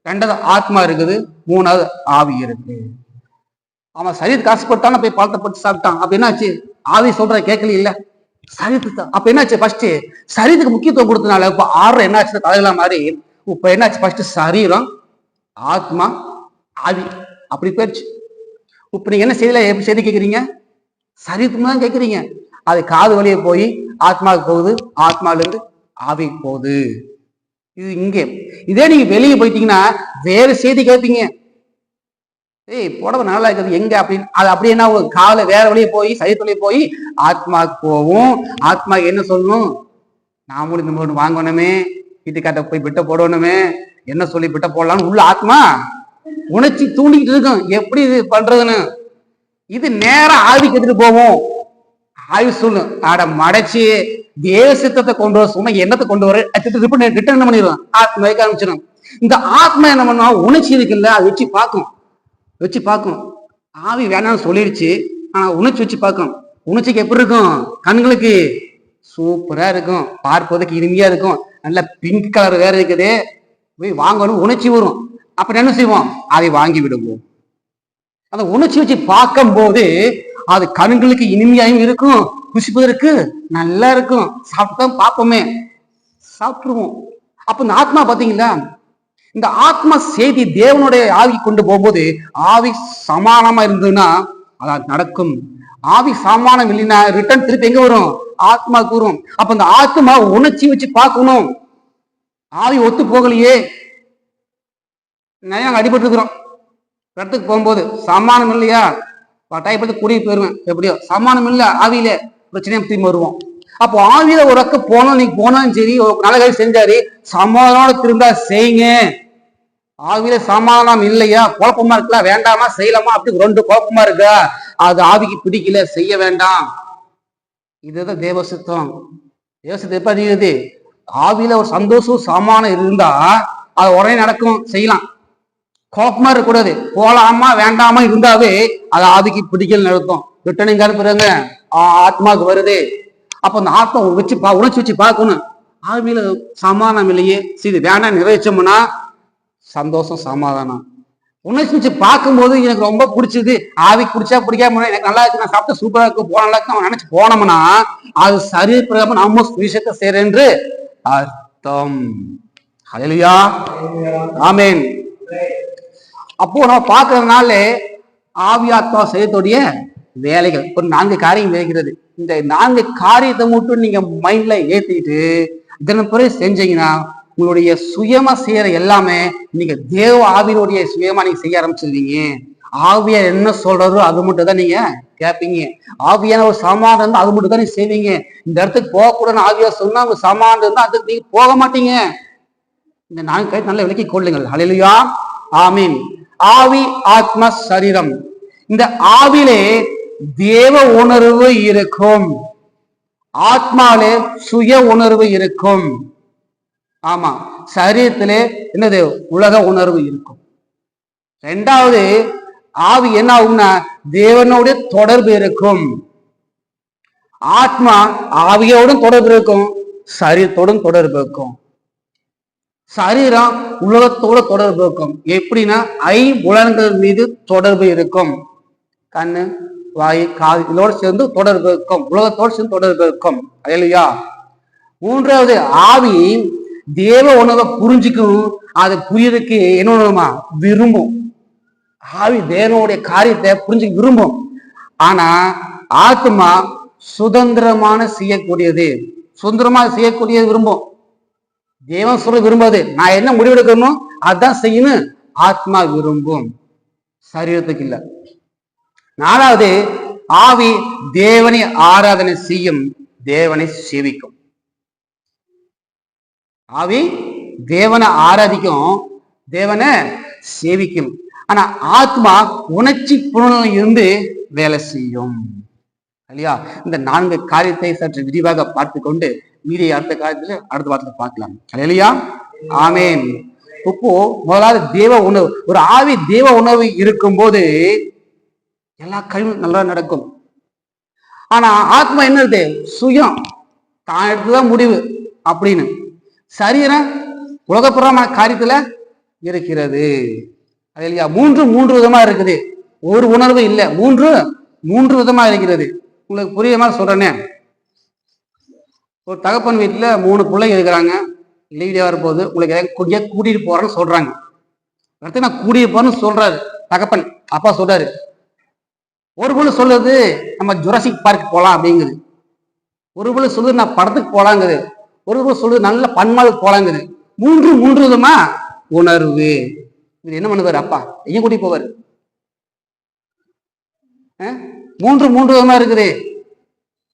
Speaker 1: ரெண்டாவது ஆத்மா இருக்குது, மூணாவது ஆவி இருக்கு. அவன் சரீரத்துக்கு ஆசைப்பட்டான போய் பழத்தை போட்டு சாப்பிட்டான். அப்ப என்னாச்சு? ஆவி சொல்ற கேட்கல இல்ல, சரீரத்துக்கு. அப்ப என்னாச்சு? ஃபர்ஸ்ட் சரீரத்துக்கு முக்கியத்துவம் கொடுத்தனால இப்ப 6 என்னாச்சு? தலைகளா மாறி இப்ப என்னாச்சு? ஃபர்ஸ்ட் சரீரம், ஆத்மா, ஆவி. அப்படி போயிடுச்சு. இப்ப நீங்க என்ன செய்தியில எப்படி செய்தி கேட்குறீங்க? சரீரத்துக்கு தான் கேட்குறீங்க. அது காது வழியே போய் ஆத்மாவுக்கு போகுது, ஆத்மால இருந்து ஆவிக்கு போகுது. இது இங்கே. இதே நீங்க வெளியே போயிட்டீங்கன்னா வேற செய்தி கேட்பீங்க. ஏய் புடவை நல்லா இருக்குது எங்க அப்படின்னு, அது அப்படியே என்ன காலை வேற வழியே போய் சரீரத்து வழியே போய் ஆத்மாவுக்கு போகும். ஆத்மாவுக்கு என்ன சொல்லணும்? நாமளும் இந்த மாதிரி வாங்கணுமே, வீட்டுக்காட்ட போய் பிட்ட போடணுமே, என்ன சொல்லி பிட்ட போடலாம்னு உள்ள ஆத்மா உணர்ச்சி தூண்டிக்கிட்டு இருக்கும். எப்படி இது பண்றதுன்னு இது நேரம் ஆவிக்கு எடுத்துட்டு போவோம். ஆய்வு சொல்லும், அட மடைச்சு தேவ சித்தத்தை கொண்டு வர சொன்ன என்னத்தை கொண்டு வர ரிட்டர்ன் என்ன பண்ணிடுவோம், ஆத்மாவுக்கு ஆரம்பிச்சிடும். இந்த ஆத்மா என்ன பண்ணுவோம், உணர்ச்சி இருக்குல்ல, அதை வச்சு பார்க்கும். ஆவி வேணாம்னு சொல்லிடுச்சு, ஆனா உணர்ச்சி வச்சு பார்க்கும். உணர்ச்சிக்கு எப்படி இருக்கும்? கண்களுக்கு சூப்பரா இருக்கும், பார்ப்பதற்கு இனிமையா இருக்கும், நல்ல பிங்க் கலர் வேற இருக்குது, போய் வாங்கணும் உணர்ச்சி வரும். அப்ப என்ன செய்வோம், அதை வாங்கி விடுவோம். அந்த உணர்ச்சி வச்சு பார்க்கும் போது அது கண்களுக்கு இனிமையாயும் இருக்கும், புசிப்பதற்கு நல்லா இருக்கும். சாப்பிட்டோம் பார்ப்போமே, சாப்பிட்டுருவோம். அப்ப இந்த ஆத்மா பாத்தீங்களா, இந்த ஆத்மா செய்தி தேவனுடைய ஆவி கொண்டு போகும்போது ஆவி சமானமா இருந்ததுன்னா அதான் நடக்கும். ஆவி சமானம் இல்லைன்னா ரிட்டர்ன் திருப்பி எங்க வரும், ஆத்மாவுக்கு வரும். அப்ப இந்த ஆத்மா உணர்ச்சி வச்சு பார்க்கணும். ஆவி ஒத்து போகலையே, நாங்க அடிபட்டு இருக்கிறோம். இடத்துக்கு போகும்போது சமானம் இல்லையா, டைப்பத்து கூடிய போயிருவேன், எப்படியோ சமானம் இல்லை, ஆவியில பிரச்சனையும் திரும்பி வருவோம். அப்போ ஆவியில ஒரு அக்க போனோம், நீங்க போனாலும் சரி, ஒரு நல்ல காரியம் செஞ்சாரு, சமாதானம் திரும்ப செய்யுங்க. ஆவியில சமாதானம் இல்லையா, குழப்பமா இருக்கலாம், வேண்டாமா செய்யலாமா, அப்படி ரெண்டு குழப்பமா இருக்கா, அது ஆவிக்கு பிடிக்கல, செய்ய வேண்டாம். இதுதான் தேவசித்தம். தேவசித்தம் எப்ப அறியுது, ஆவியில ஒரு சந்தோஷம் சமாதானம் இருந்தா அது உடனே நடக்கும், செய்யலாம். குழப்பமா இருக்கக்கூடாது, போலாமா வேண்டாமா இருந்தாவே அது ஆவிக்கு பிடிக்கல நடத்தும். ரிட்டர்னிங் அனுப்புறாங்க, ஆத்மாவுக்கு வருது. அப்ப அந்த ஆத்மா வச்சு உணர்ச்சி வச்சு பார்க்கணும். ஆவியில சமாதானம் இல்லையே, சரி வேண்டாம் நிறைவேற்றோம்னா சந்தோஷம் சமாதானம். உணர்ச்சி வச்சு பார்க்கும்போது எனக்கு ரொம்ப பிடிச்சது, ஆவிக்கு பிடிச்சா பிடிக்காம எனக்கு நல்லா இருக்கு, நான் சாப்பிட்ட சூப்பரா இருக்கு, போன நல்லா இருக்கு நினைச்சு போனோம்னா அது சரி பிரகாரம் நம்ம விஷயத்தை செய்யறேன் என்று அர்த்தம். ஹல்லேலூயா, ஆமென். அப்போ நம்ம பார்க்கறதுனால ஆவி ஆத்மா செய்யக்கூடிய வேலைகள் ஒரு 4 காரியம் இருக்கிறது. இந்த 4 காரியத்தை மட்டும் நீங்க மைண்ட்ல ஏத்திட்டு இதன் பிறகு செஞ்சீங்கன்னா உங்களுடைய சுயமா செய்யற எல்லாமே நீங்க தேவ ஆவியினுடைய சுயமா நீங்க செய்ய ஆரம்பிச்சிருவீங்க. ஆவியார் என்ன சொல்றாரோ அது மட்டும் தான் நீங்க கேட்பீங்க. ஆவியான ஒரு சமாதானம் இருந்தா அது மட்டும் தான் நீங்க செய்வீங்க. இந்த இடத்துக்கு போகக்கூடாதுன்னு ஆவியார் சொன்னா உங்க சமாதானம் இருந்தா அதுக்கு நீங்க போக மாட்டீங்க. இந்த 4 காரியத்தை நல்லா விளக்கி கொள்ளுங்கள். ஹல்லேலூயா, ஆமீன். ஆவி ஆத்மா சரீரம், இந்த ஆவிலே தேவ உணர்வு இருக்கும், ஆத்மாவிலே சுய உணர்வு இருக்கும். ஆமா, சரீரத்திலே என்னது உலக உணர்வு இருக்கும். 2வது ஆவி என்ன ஆகும்னா தேவனோட தொடர்பு இருக்கும். ஆத்மா ஆவியோடும் தொடர்பு இருக்கும், சரீரத்தோடும் தொடர்பு இருக்கும். சரீரம் உலகத்தோட தொடர்பு இருக்கும். எப்படின்னா 5 புலன்கள் மீது தொடர்பு இருக்கும். கண்ணு, வாய், காது இதோடு சேர்ந்து தொடர்பு இருக்கும், உலகத்தோடு சேர்ந்து தொடர்பு இருக்கும். அல்லேலூயா. 3வது ஆவி தேவ உணவை புரிஞ்சுக்கும், அதை புரியறதுக்கு என்ன உணவுமா விரும்பும். ஆவி தேவனுடைய காரியத்தை புரிஞ்சுக்க விரும்பும். ஆனா ஆத்மா சுதந்திரமான செய்யக்கூடியது, சுதந்திரமா செய்யக்கூடியது விரும்பும். தேவன் சொல்ல விரும்பாது, நான் என்ன முடிவெடுக்கணும் அதுதான் செய்யணும் ஆத்மா விரும்பும், சரீரத்துக்கு இல்ல. 4வது ஆவி தேவனை ஆராதனை செய்யும், தேவனை சேவிக்கும். ஆவி தேவனை ஆராதிக்கும், தேவனை சேவிக்கும். ஆனா ஆத்மா உணர்ச்சி புலனில் இருந்து வேலை செய்யும். இல்லையா? இந்த 4 காரியத்தை சற்று விரிவாக பார்த்து கொண்டு மீதி அடுத்த காரியத்துல அடுத்த வாரத்துல பார்க்கலாம். இல்லையா? ஆமேன். இப்போ முதலாவது தேவ உணவு, ஒரு ஆவி தேவ உணவு இருக்கும் போது எல்லா காரியமும் நல்லா நடக்கும். ஆனா ஆத்மா என்னது, சுயம், தான் எடுத்துதான் முடிவு அப்படின்னு. சரீரம் உலகப்புறமான காரியத்துல இருக்கிறது. இல்லையா? 3 விதமா இருக்குது, ஒரு உணர்வு இல்லை, 3 விதமா இருக்கிறது. உங்களுக்கு புரிய மாதிரி சொல்றேனே, ஒரு தகப்பன் வீட்டுல 3 பிள்ளைங்க இருக்கிறாங்க, லீவ்ல வரும்போது உங்களுக்கு கூட்டிட்டு போறேன்னு சொல்றாங்க. அடுத்து நான் கூட்டிட்டு போறேன்னு சொல்றாரு, தகப்பன் அப்பா சொல்றாரு. ஒரு பொழுது சொல்லுது நம்ம ஜுராசிக் பார்க் போலாம் அப்படிங்குது. ஒரு பொழுது சொல்லுது நான் படத்துக்கு போலாங்குது. ஒரு பொழுது சொல்லுது நல்ல பன்மாளுக்கு போலாங்குது. மூன்று விதமா உணர்வு. இது என்ன பண்ணுவாரு அப்பா? எங்க கூட்டி போவாரு? மூன்று விதமா இருக்குது.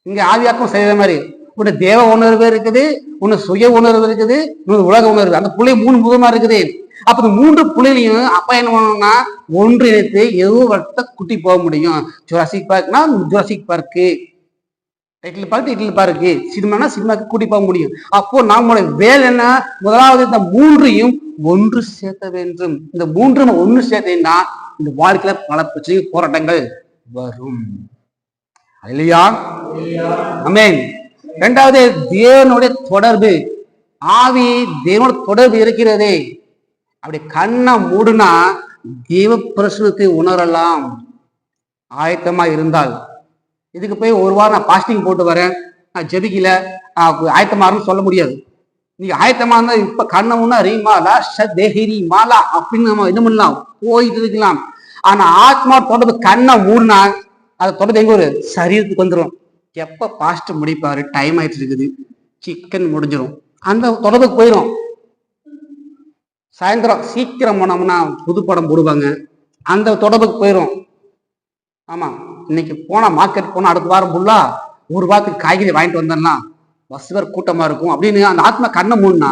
Speaker 1: இங்க ஆவியாக்கம் செய்யற மாதிரி ஒண்ணு தேவ உணர்வு இருக்குது, ஒண்ணு சுய உணர்வு இருக்குது, இன்னொரு உலக உணர்வு. அந்த புள்ளி 3 விதமா இருக்குது. அப்ப இந்த 3 புள்ளிலையும் அப்பா என்ன பண்ணணும்னா ஒன்றிணைத்து ஏதோ வட்ட குட்டி போக முடியும். ஜுராசிக் பார்க்னா ஜுராசிக் பார்க்கு, டைட்டில் பார்க்கு, சினிமானா சினிமாக்கு கூட்டி போக முடியும். அப்போ நம்மளோட வேலை என்ன? முதலாவது இந்த 3ஐயும் ஒன்று சேர்த்த வேண்டும். இந்த 3 ஒன்று சேர்த்தா இந்த வாழ்க்கையில பல பிரச்சனை போராட்டங்கள் வரும். இல்லையா? ஆமென். இரண்டாவது தேவனுடைய தொடர்பு. ஆவி தேவனோட தொடர்பு இருக்கிறதே. அப்படி கண்ணை மூடுனா தேவ பிரசனத்தை உணரலாம் ஆயத்தமா இருந்தால். இதுக்கு போய் ஒரு வாரம் நான் பாஸ்டிங் போட்டு வரேன், நான் ஜெபிக்கல, ஆயத்தமாருன்னு சொல்ல முடியாது. நீங்க ஆயத்தமா இருந்தா இப்ப கண்ணை முன்னா ரீமாலா தேஹிரி மாலா அப்படின்னு நம்ம என்ன பண்ணலாம், போயிட்டு இருக்கலாம். ஆனா ஆத்மா தொடர்பு கண்ணை மூடினா அதை தொடர்பு எங்க ஒரு சரீரத்துக்கு வந்துடும். எப்ப பாஸ்ட் முடிப்பாரு, டைம் ஆயிட்டு இருக்குது, சிக்கன் முடிஞ்சிடும், அந்த தொடர்புக்கு போயிடும். சாயந்தரம் சீக்கிரம் போனோம்னா புது படம் போடுவாங்க, அந்த தொடர்புக்கு போயிடும். ஆமா, இன்னைக்கு போனா மார்க்கெட் போனா அடுத்த வாரம் ஃபுல்லா ஒரு வாரத்துக்கு காய்கறி வாங்கிட்டு வந்தோம்னா பஸ் வேற கூட்டமா இருக்கும் அப்படின்னு அந்த ஆத்மா கண்ணை மூணுனா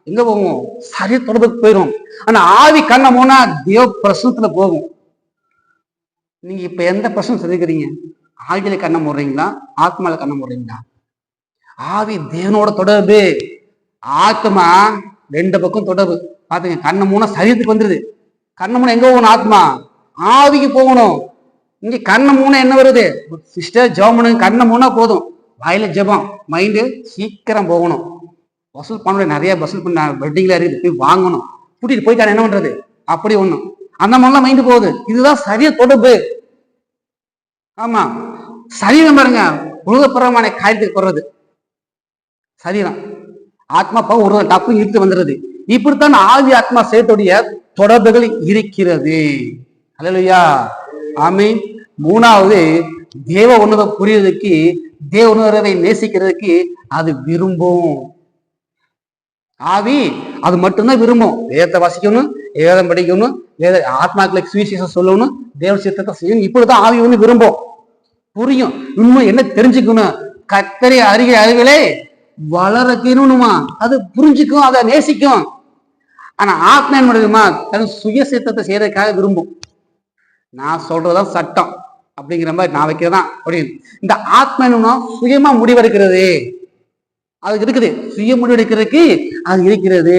Speaker 1: எங்க போகும்? சரிய தொடர்புக்கு போயிடும். ஆனா ஆவி கண்ணை மூணா தேவ பிரசனத்துல போகும். நீங்க இப்ப எந்த பிரச்சனை சந்திக்கிறீங்க? ஆவியில கண்ணை மூடுறீங்களா, ஆத்மால கண்ணை மூடுறீங்களா? ஆவி தேவனோட தொடர்பு, ஆத்மா 2 பக்கம் தொடர்பு. பாத்துங்க, கண்ணை மூணா சரீரத்துக்கு வந்துருது. கண்ணை மூணா எங்க போகணும்? ஆத்மா ஆவிக்கு போகணும். இங்க கண்ணை மூணா என்ன வருது? சிஸ்டர் ஜெபம், கண்ணை மூணா போதும், வாயில ஜெபம், மைண்டு சீக்கிரம் போகணும். வசூல் பண்ண நிறைய வசூல் பண்ண வெட்டிங்ல இருக்குது, போய் வாங்கணும், கூட்டிட்டு போயிட்டான் என்ன பண்றது? அப்படி ஒண்ணும் அந்த மாதிரிலாம் மைண்டு போகுது. இதுதான் சரிய தொடர்பு. ஆமா, சரீரம் பாருங்க உலகப்புறமான காரியத்துக்கு போடுறது சரீரம். ஆத்மா போக ஒரு டப்பு இழுத்து வந்துடுறது. இப்படித்தான் ஆவி ஆத்மா சேர்த்துடைய தொடர்புகள் இருக்கிறது. அல்லேலூயா, ஆமென். மூணாவது தேவ உணர்வை புரியுறதுக்கு, தேவ உணர்வை நேசிக்கிறதுக்கு அது விரும்பும். ஆவி அது மட்டும்தான் விரும்பும். வேதத்தை வாசிக்கணும், வேதம் படிக்கணும், வேத ஆத்மாக்களுக்கு சுவிசேஷம் சொல்லணும், தேவ சித்தத்தை செய்யணும். இப்படிதான் ஆவி வந்து விரும்பும். புரியும், உண்மை என்ன தெரிஞ்சுக்கணும், கர்த்தரை அறிகிற அறிவிலே வளரக்கணுமா, அது புரிஞ்சுக்கும், அதை நேசிக்கும். ஆனா ஆத்மா என்ன பண்ணுமா? தன் சுய சித்தத்தை செய்யறதுக்காக விரும்பும். நான் சொல்றதுதான் சட்டம் அப்படிங்கிற மாதிரி நான் வைக்கிறதான் அப்படின்னு. இந்த ஆத்மா என்னன்னா சுயமா முடிவெடுக்கிறது, அதுக்கு இருக்குது. சுய முடிவெடுக்கிறதுக்கு அது இருக்கிறது.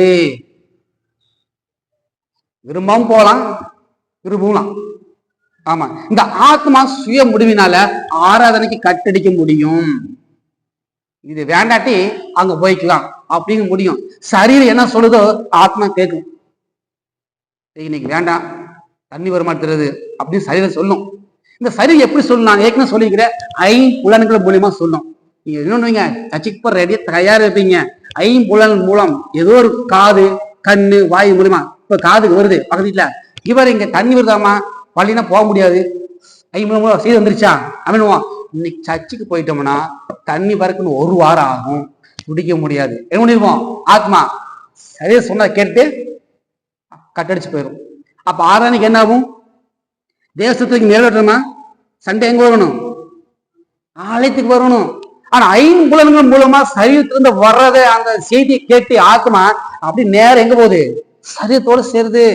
Speaker 1: விரும்பவும் போகலாம், விரும்பலாம். ஆமா, இந்த ஆத்மா சுய முடிவினால ஆராதனைக்கு கட்டடிக்க முடியும். இது வேண்டாட்டி அங்க போய்க்கலாம் அப்படிங்க முடியும். சரீரம் என்ன சொல்லுதோ ஆத்மா கேட்கும். இன்னைக்கு வேண்டாம், தண்ணி வருமானது அப்படின்னு சரீரம் சொல்லும். இந்த சரீரம் எப்படி சொல்லணும்? ஏற்கனவே சொல்லிக்கிறேன், 5 புலன்கள் மூலியமா சொல்லும். நீங்க இன்னொன்னு சச்சிக்கு ரெடியா தயார் இருப்பீங்க. 5 புலன்கள் மூலம் ஏதோ ஒரு காது, கண்ணு, வாயு மூலியமா. இப்ப காதுக்கு வருது பக்கத்துல, இவர் இங்க தண்ணி வருதாமா, பள்ளினா போக முடியாது, 5 மூலம் செய்து வந்துருச்சா அப்படின்னுவான். இன்னைக்கு சர்ச்சுக்கு போயிட்டோம்னா தண்ணி வரக்குன்னு 1 வாரம் ஆகும், குடிக்க முடியாது. என்ன பண்ணிருவோம்? ஆத்மா சரியா சொன்னதை கேட்டு கட்டடிச்சு போயிடும். அப்ப ஆராதனைக்கு என்ன ஆகும்? தேவசத்துக்கு நிறைவேற்றணுமா சண்டை எங்க வரணும்? ஆலயத்துக்கு வரணும். ஆனா 5 புலன்கள் மூலமா சரீரத்திலிருந்து வர்றதை அந்த செய்தியை கேட்டு ஆத்மா அப்படி நேரம் எங்க போகுது? சரீரத்தோடு சேருது.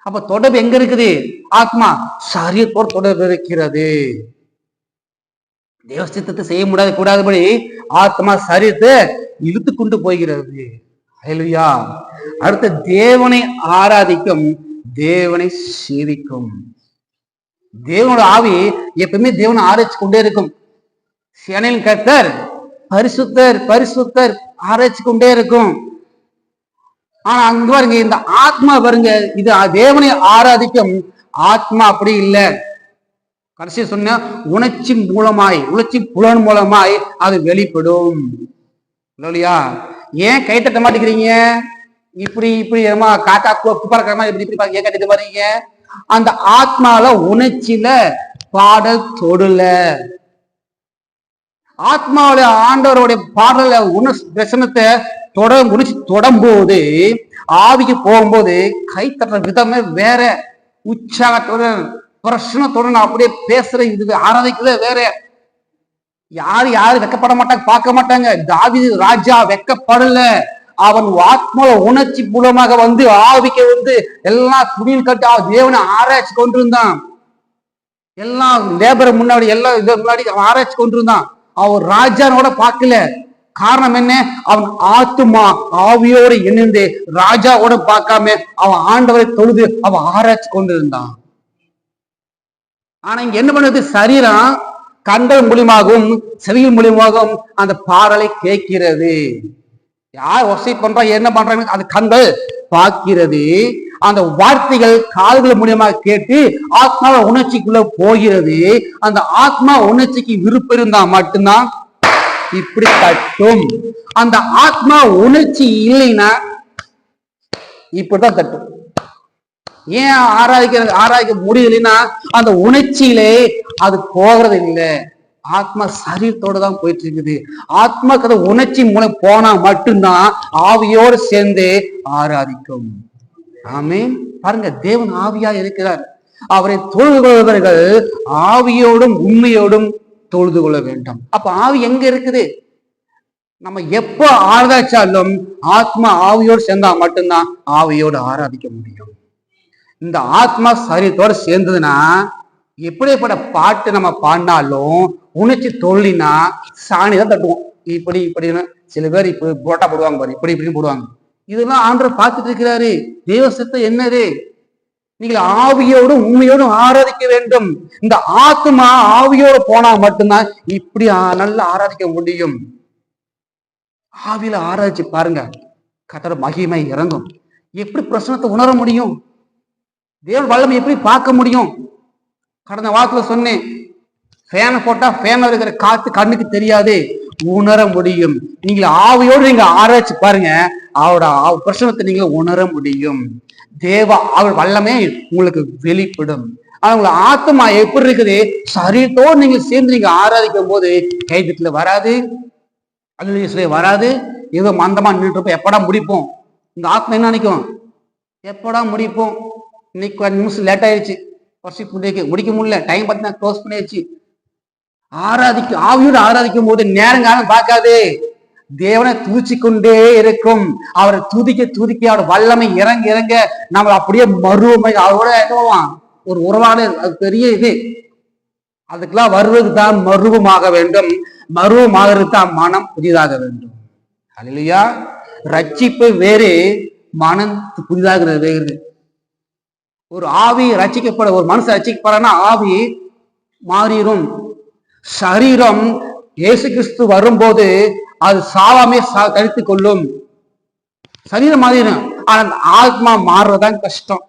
Speaker 1: அப்ப தொடர்பு எங்க இருக்குது? ஆத்மா சரீரத்தோடு தொடர்பு இருக்கிறது. தேவ சித்தத்தை செய்ய முடியாது கூடாதபடி ஆத்மா சரீரத்தை இழுத்து கொண்டு போகிறது. ஹல்லேலூயா. அடுத்து தேவனை ஆராதிக்கும், தேவனை சேவிக்கும். தேவனோட ஆவி எப்பவுமே தேவனை ஆராய்ச்சி கொண்டே இருக்கும். சேனையின் கர்த்தர் பரிசுத்தர் பரிசுத்தர் ஆராய்ச்சி கொண்டே இருக்கும். ஆனா அங்க பாருங்க, இந்த ஆத்மா பாருங்க, இது தேவனை ஆராதிக்கும் ஆத்மா அப்படி இல்லை. கடைசி சொன்ன உணர்ச்சி மூலமாய், உணர்ச்சி புலன் மூலமாய் அது வெளிப்படும். இல்லையா? ஏன் கை தட்ட மாட்டேங்கிறீங்க? இப்படி இப்படி காக்கா குப்பரக்கமா இப்படி இப்படி ஏன் கட்டிட்டு வரீங்க? அந்த ஆத்மால உணர்ச்சியில பாடல் தொடல. ஆத்மாவுடைய ஆண்டவருடைய பாடல வசனத்தை தொடரும்போது ஆவிக்கு போகும்போது கை தட்டுற விதமே வேற, உற்சாகத்துடன் பிரச்சனத்துடன் அப்படியே பேசுற இது ஆராதிக்கிறதே வேற. யாரு வெக்கப்பட மாட்டாங்க, பார்க்க மாட்டாங்க. தாவீது ராஜா வெக்கப்படல. அவன் ஆத்மா உணர்ச்சி மூலமாக வந்து ஆவிக்க வந்து எல்லாம் துணியில் கட்டி தேவனை ஆராய்ச்சி கொண்டிருந்தான். எல்லாம் லேபரை முன்னாடி எல்லாம் இது முன்னாடி அவன் ஆராய்ச்சி கொண்டிருந்தான். அவன் ராஜானோட பார்க்கல. காரணம் என்ன? அவன் ஆத்துமா ஆவியோடு இணைந்து ராஜாவோட பார்க்காம அவன் ஆண்டவரை தொழுது அவன் ஆராய்ச்சி கொண்டிருந்தான். ஆனா இங்க என்ன பண்ணுது? சரீரம் கண்கள் மூலியமாகவும் செவிகள் மூலியமாகவும் அந்த பாடலை கேட்கிறது. யார் ஒசை பண்றா என்ன பண்றாங்க அந்த கண்கள் பார்க்கிறது. அந்த வார்த்தைகள் காதுகள் மூலியமாக கேட்டு ஆத்மாவை உணர்ச்சிக்குள்ள போகிறது. அந்த ஆத்மா உணர்ச்சிக்கு விருப்பம் இருந்தா மட்டும்தான் இப்படி தட்டும். அந்த ஆத்மா உணர்ச்சி இல்லைன்னா இப்படிதான் தட்டும். ஏன் ஆராய்க்க முடியலைன்னா அந்த உணர்ச்சியிலே அது போகிறது இல்லை. ஆத்மா சரீரத்தோட தான் போயிட்டு இருக்குது. ஆத்மாக்கு அந்த உணர்ச்சி மூலம் போனா மட்டும்தான் ஆவியோடு சேர்ந்து ஆராதிக்கும். ஆமே பாருங்க, தேவன் ஆவியா இருக்கிறார். அவரை தொழுது கொள்பவர்கள் ஆவியோடும் உண்மையோடும் தொழுது கொள்ள வேண்டும். அப்ப ஆவி எங்க இருக்குது? நம்ம எப்போ ஆராய்ச்சாலும் ஆத்மா ஆவியோடு சேர்ந்தா மட்டும்தான் ஆவியோடு ஆராதிக்க முடியும். இந்த ஆத்மா சரீரத்தோடு சேர்ந்ததுன்னா எப்படிப்பட்ட பாட்டு நம்ம பாடினாலும் உணர்ச்சி தொழினா சாணிதான் தட்டுவோம். இப்படி இப்படின்னு சில பேர் இப்படி போட்டா போடுவாங்க பாரு, இப்படி இப்படின்னு போடுவாங்க. இதெல்லாம் ஆண்டவர் பார்த்துட்டு இருக்கிறாரு. தேவ சித்தம் என்னது? நீங்கள் ஆவியோடும் உண்மையோடும் ஆராதிக்க வேண்டும். இந்த ஆத்மா ஆவியோடு போனா மட்டும்தான் இப்படி நல்லா ஆராதிக்க முடியும். ஆவியில ஆராய்ச்சி பாருங்க, கர்த்தர் மகிமை இறங்கும். எப்படி பிரசனத்தை உணர முடியும்? தேவன் வல்லமை எப்படி பார்க்க முடியும்? கடந்த வாரத்துல சொன்னேன், ஃபேனை போட்டா ஃபேன்ல இருக்கிற காத்து கண்ணுக்கு தெரியாது, உணர முடியும். நீங்க ஆவியோடு நீங்க ஆராய்ச்சி பாருங்க, அவரோட பிரசனத்தை நீங்க உணர முடியும். அவர் வல்லமே உங்களுக்கு வெளிப்படும். அவங்க ஆத்மா எப்படி இருக்குது? சரீரத்தோடு நீங்க சேர்ந்து நீங்க ஆராதிக்கும் போது கைதுல வராது, அல்ல வராது. ஏதோ மந்தமா நின்றுப்போம், எப்படா முடிப்போம். இந்த ஆத்மா என்ன நினைக்கும்? எப்படா முடிப்போம், இன்னைக்கு நிமிஷம் லேட் ஆயிடுச்சு, முடிக்க முடியல, டைம் பார்த்தீங்கன்னா க்ளோஸ் பண்ணியாச்சு. ஆவியோடு ஆராதிக்கும் போது நேரங்காலம் பார்க்காது, தேவனை துதிச்சு கொண்டே இருக்கும். அவரை துதிக்க துதிக்க அவரோட வல்லமை இறங்க இறங்க நம்ம அப்படியே மருவமை அவரோட என்னவான் ஒரு உறவாடு. அது பெரிய இது. அதுக்கெல்லாம் வருவதுக்கு தான் மருவமாக வேண்டும். மருவமாக தான் மனம் புதிதாக வேண்டும். அல்லேலூயா. ரட்சிப்பு வேறு, மனம் புதிதாக வேறு. ஒரு ஆவி ரட்சிக்கப்பட, ஒரு மனுஷன் ரட்சிக்கப்படுறா ஆவி மாறிடும். சரீரம் இயேசு கிறிஸ்து வரும்போது அது சாவாமே கழித்து கொள்ளும். சரீரம் மாறிடும், ஆனா ஆத்மா மாறுறதான் கஷ்டம்.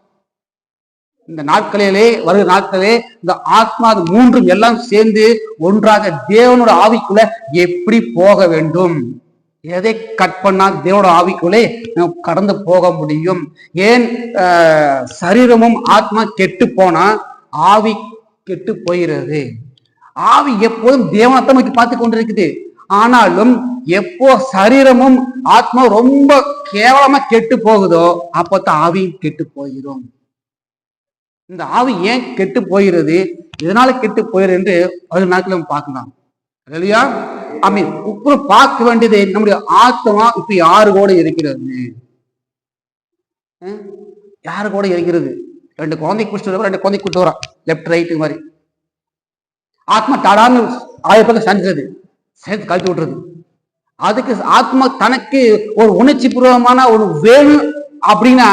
Speaker 1: இந்த நாட்களிலே வருகிற நாட்களிலே இந்த ஆத்மா அது மூன்றும் எல்லாம் சேர்ந்து ஒன்றாக தேவனோட ஆவிக்குள்ள எப்படி போக வேண்டும்? எதை கட் பண்ணா தேவனோட ஆவிக்குள்ளே கடந்து போக முடியும்? ஏன் சரீரமும் ஆத்மா கெட்டு போனா ஆவி கெட்டு போகிறது. ஆவி எப்போதும் தேவனத்தை நோக்கி பார்த்து கொண்டிருக்குது. ஆனாலும் எப்போ சரீரமும் ஆத்மா ரொம்ப கேவலமா கெட்டு போகுதோ அப்பதான் ஆவி கெட்டு போயிடும். இந்த ஆவி ஏன் கெட்டு போகிறது, இதனால கெட்டு போயிரு என்று ஒரு நாட்கள் நம்ம பார்க்கலாம். இல்லையா? அப்புறம் பார்க்க வேண்டியது நம்முடைய ஆத்மா இப்ப யாரு கூட இருக்கிறது? யாரு கூட இருக்கிறது? 2 குழந்தை குடிச்சிட்டு 2 குழந்தை கூட்டு வரா, லெப்ட் ரைட் மாதிரி. ஆத்மா தடான்னு 1000 பேருக்கு சந்திச்சது சேர்த்து கழித்து விட்டுறது. அதுக்கு ஆத்மா தனக்கு ஒரு உணர்ச்சி பூர்வமான ஒரு வேணும் அப்படின்னா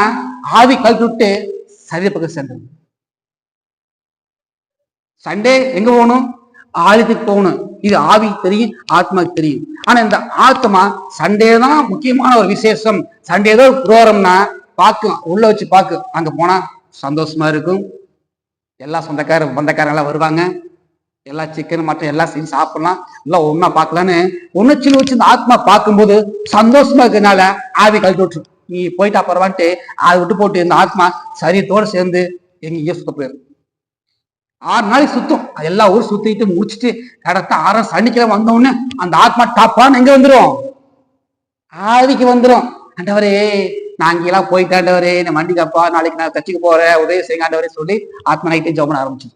Speaker 1: ஆவி கழித்து விட்டு சரீர பக்கம் சென்றது. சண்டே எங்க போகணும்? ஆலயத்துக்கு போகணும். இது ஆவிக்கு தெரியும், ஆத்மாக்கு தெரியும். ஆனா இந்த ஆத்மா சண்டே தான் முக்கியமான ஒரு விசேஷம், சண்டே தான் ஒரு ப்ரோக்ராம்னா பார்க்கும், உள்ள வச்சு பார்க்கும். அங்க போனா சந்தோஷமா இருக்கும். எல்லா பந்தக்காரங்க எல்லாம் வருவாங்க, எல்லா சிக்கன் மட்டன் எல்லாம் செஞ்சு சாப்பிடலாம், எல்லாம் ஒன்னா பார்க்கலான்னு உணர்ச்சியில் வச்சு இந்த ஆத்மா பார்க்கும்போது சந்தோஷமா இருக்கிறதுனால ஆவி கழித்து விட்டுரும். நீ போயிட்டா பரவான்ட்டு அதை விட்டு போட்டு இந்த ஆத்மா சரீரத்தோடு சேர்ந்து எங்கேயோ சுத்த போயிடும். 6 நாளைக்கு சுத்தம், எல்லா ஊரும் சுத்திட்டு முடிச்சுட்டு கடத்த 6 சனிக்கிழமை வந்த உடனே அந்த ஆத்மா டாப்பான்னு எங்க வந்துடும்? ஆதிக்கு வந்துடும். ஆண்டவரே நான் இங்கெல்லாம் போயிட்டு ஆண்டவரே நான் வண்டிக்கப்பா, நாளைக்கு நான் கட்சிக்கு போறேன், உதவி செய்யுங்க ஆண்டவரே சொல்லி ஆத்மா நைட்டே ஜெபம் பண்ண ஆரம்பிச்சு.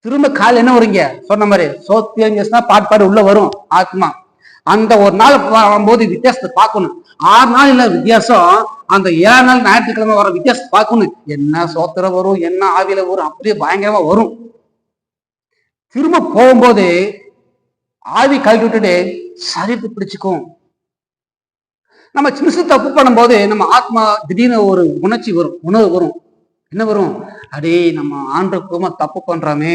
Speaker 1: திரும்ப கால் என்ன வருங்க சொன்ன மாதிரி சோத்தியங்கன்னா பாட்டு உள்ள வரும் ஆத்மா. அந்த ஒரு நாள் வரும்போது வித்தியாசத்தை பார்க்கணும். 6 நாள் இல்ல வித்தியாசம், அந்த 7 நாள் ஞாயிற்றுக்கிழமை வர வித்தியாசத்தை பார்க்கணும். என்ன சோத்திரம் வரும், என்ன ஆவியில வரும், அப்படியே பயங்கரமா வரும். திரும்ப போகும்போது ஆவி கழட்டி விட்டுட்டு சரித்து பிடிச்சுக்கும். நம்ம சின்ன தப்பு பண்ணும்போது நம்ம ஆத்மா திடீர்னு ஒரு உணர்ச்சி வரும், உணர்வு வரும். என்ன வரும்? அடே நம்ம ஆண்டவருக்குமா தப்பு பண்றாமே,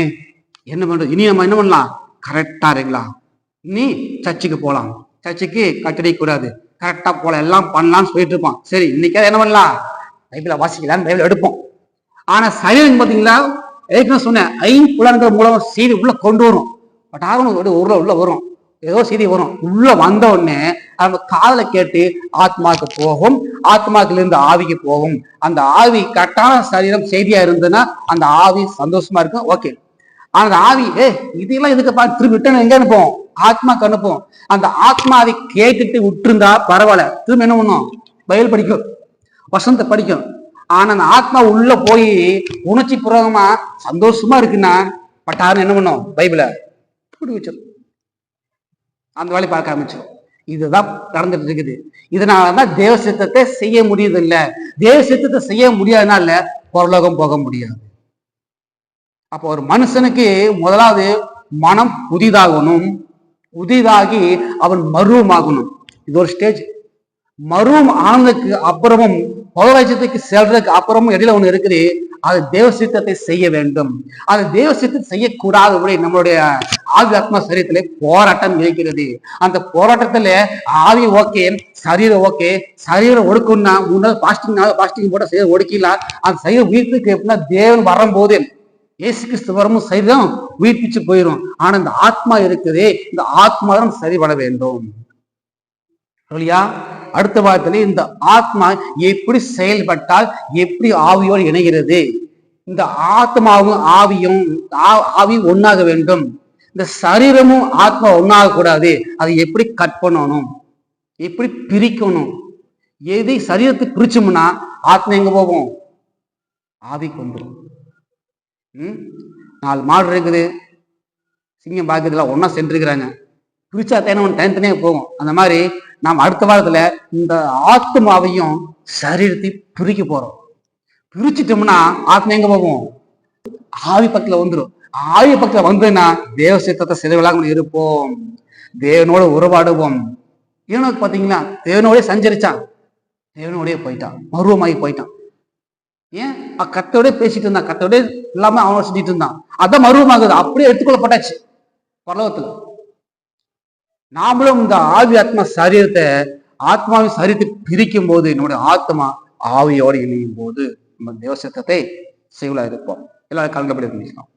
Speaker 1: என்ன பண்றது, இனி நம்ம என்ன பண்ணலாம், கரெக்டா இருக்கலாம், இனி சர்ச்சுக்கு போகலாம், சர்ச்சுக்கு கட்டடி கூடாது, கரெக்டா போலாம், எல்லாம் பண்ணலாம்னு சொல்லிட்டு இருப்பான். சரி இன்னைக்கு என்ன பண்ணலாம், பைபிளை வாசிக்கலாம், பைபிள் எடுப்போம். ஆனா சரீரம் பார்த்தீங்களா, ஏற்கனவே சொன்னேன், 5 புலன்கள் மூலம் செய்தி உள்ள கொண்டு வரும். பட் ஆகும் உள்ள வரும், ஏதோ செய்தி வரும். உள்ள வந்த உடனே அவங்க காதலை கேட்டு ஆத்மாவுக்கு போகும், ஆத்மாக்குல இருந்து ஆவிக்கு போகும். அந்த ஆவி கரெக்டான சரீரம் செய்தியா இருந்ததுன்னா அந்த ஆவி சந்தோஷமா இருக்கும், ஓகே. அந்த ஆவி இதெல்லாம் இதுக்கு திரும்பி விட்டு எங்க அனுப்போம், ஆத்மாக்கு அனுப்போம். அந்த ஆத்மா அதை கேட்டுட்டு விட்டுருந்தா பரவாயில்ல, திரும்ப என்ன பண்ணும், பைபிள் படிக்கும், வசனத்தை படிக்கும். ஆனா அந்த ஆத்மா உள்ள போய் உணர்ச்சி பூர்வமா சந்தோஷமா இருக்குன்னா பட்டாருன்னு என்ன பண்ணும், பைபிளை பிடி வச்சிடும், அந்த வேலையை பார்க்க ஆரம்பிச்சிடும். இதுதான் நடந்துட்டு இருக்குது. இதனாலதான் தேவ சித்தத்தை செய்ய முடியுது இல்ல. தேவ சித்தத்தை செய்ய முடியாதனால பரலோகம் போக முடியாது. அப்போ ஒரு மனுஷனுக்கு முதலாவது மனம் புதிதாகணும், புதிதாகி அவன் மருவமாகணும். இது ஒரு ஸ்டேஜ். மருவம் ஆனதுக்கு அப்புறமும் பரலோகத்துக்கு செல்றதுக்கு அப்புறமும் இடையில ஒண்ணு இருக்குது, அது தேவ சித்தத்தை செய்ய வேண்டும். அது தேவ சித்தத்தை செய்யக்கூடாதபடி நம்மளுடைய ஆவி ஆத்மா சரீரத்திலே போராட்டம் இருக்கிறது. அந்த போராட்டத்துல ஆவி ஓகே, சரீரம் ஓகே. சரீரம் ஒடுக்கணும்னா முன்னாள் பாஸ்டிங் போட்ட சரீரம் ஒடுக்கலாம். அந்த சரீரம் உயிர்ப்புக்கு எப்படின்னா தேவன் வரும்போது இயேசு கிறிஸ்து வரமும் சரீரம் உயிர்ப்பிச்சு போயிடும். ஆனா இந்த ஆத்மா இருக்குதே, இந்த ஆத்மா தான் சரிபட வேண்டும் இல்லையா? அடுத்த வாரத்துல இந்த ஆத்மா எப்படி செயல்பட்டால் எப்படி ஆவியோடு இணைகிறது, இந்த ஆத்மாவும் ஆவியும் ஆவி ஒன்னாக வேண்டும், இந்த சரீரமும் ஆத்மா ஒன்னாக கூடாது, அதை எப்படி கட் பண்ணணும், எப்படி பிரிக்கணும். எதை சரீரத்தை பிரிச்சோம்னா ஆத்மா எங்க போகும், ஆவி கொண்டுரும். 4 மாடு இருக்குது, சிங்கம் பாக்குறதுல ஒன்னா சென்றிருக்கிறாங்க, பிரிச்சா தனித்தனியாக போகும். அந்த மாதிரி நாம் அடுத்த வாரத்துல இந்த ஆத்மாவையும் சரீரத்தை பிரிக்க போறோம். பிரிச்சுட்டோம்னா ஆத்மா எங்க போகும், ஆவி பக்கத்துல வந்துடும். ஆவி பக்கத்துல வந்ததுன்னா தேவ சித்தத்தை சிதைவில்லாமல் இருப்போம், தேவனோட உறவாடுவோம். இவனுக்கு பாத்தீங்களா தேவனோடய சஞ்சரிச்சான், தேவனோடய போயிட்டான், மருவமாகி போயிட்டான். ஏன் கத்தோட பேசிட்டு இருந்தான், கத்தோட இல்லாம அவனோட செஞ்சுட்டு இருந்தான், அதான் மருவமாகுது, அப்படியே எடுத்துக்கொள்ளப்பட்டாச்சு பரலோகத்துல. நாமளும் இந்த ஆவி ஆத்மா சரீரத்தை ஆத்மாவின் சரீரத்தை பிரிக்கும் போது நம்முடைய ஆத்மா ஆவியோடு இணையும் போது நம்ம தேவ சித்தத்தை செய்வலா இருப்போம். எல்லாரும் கலந்தபடி இருக்கலாம்.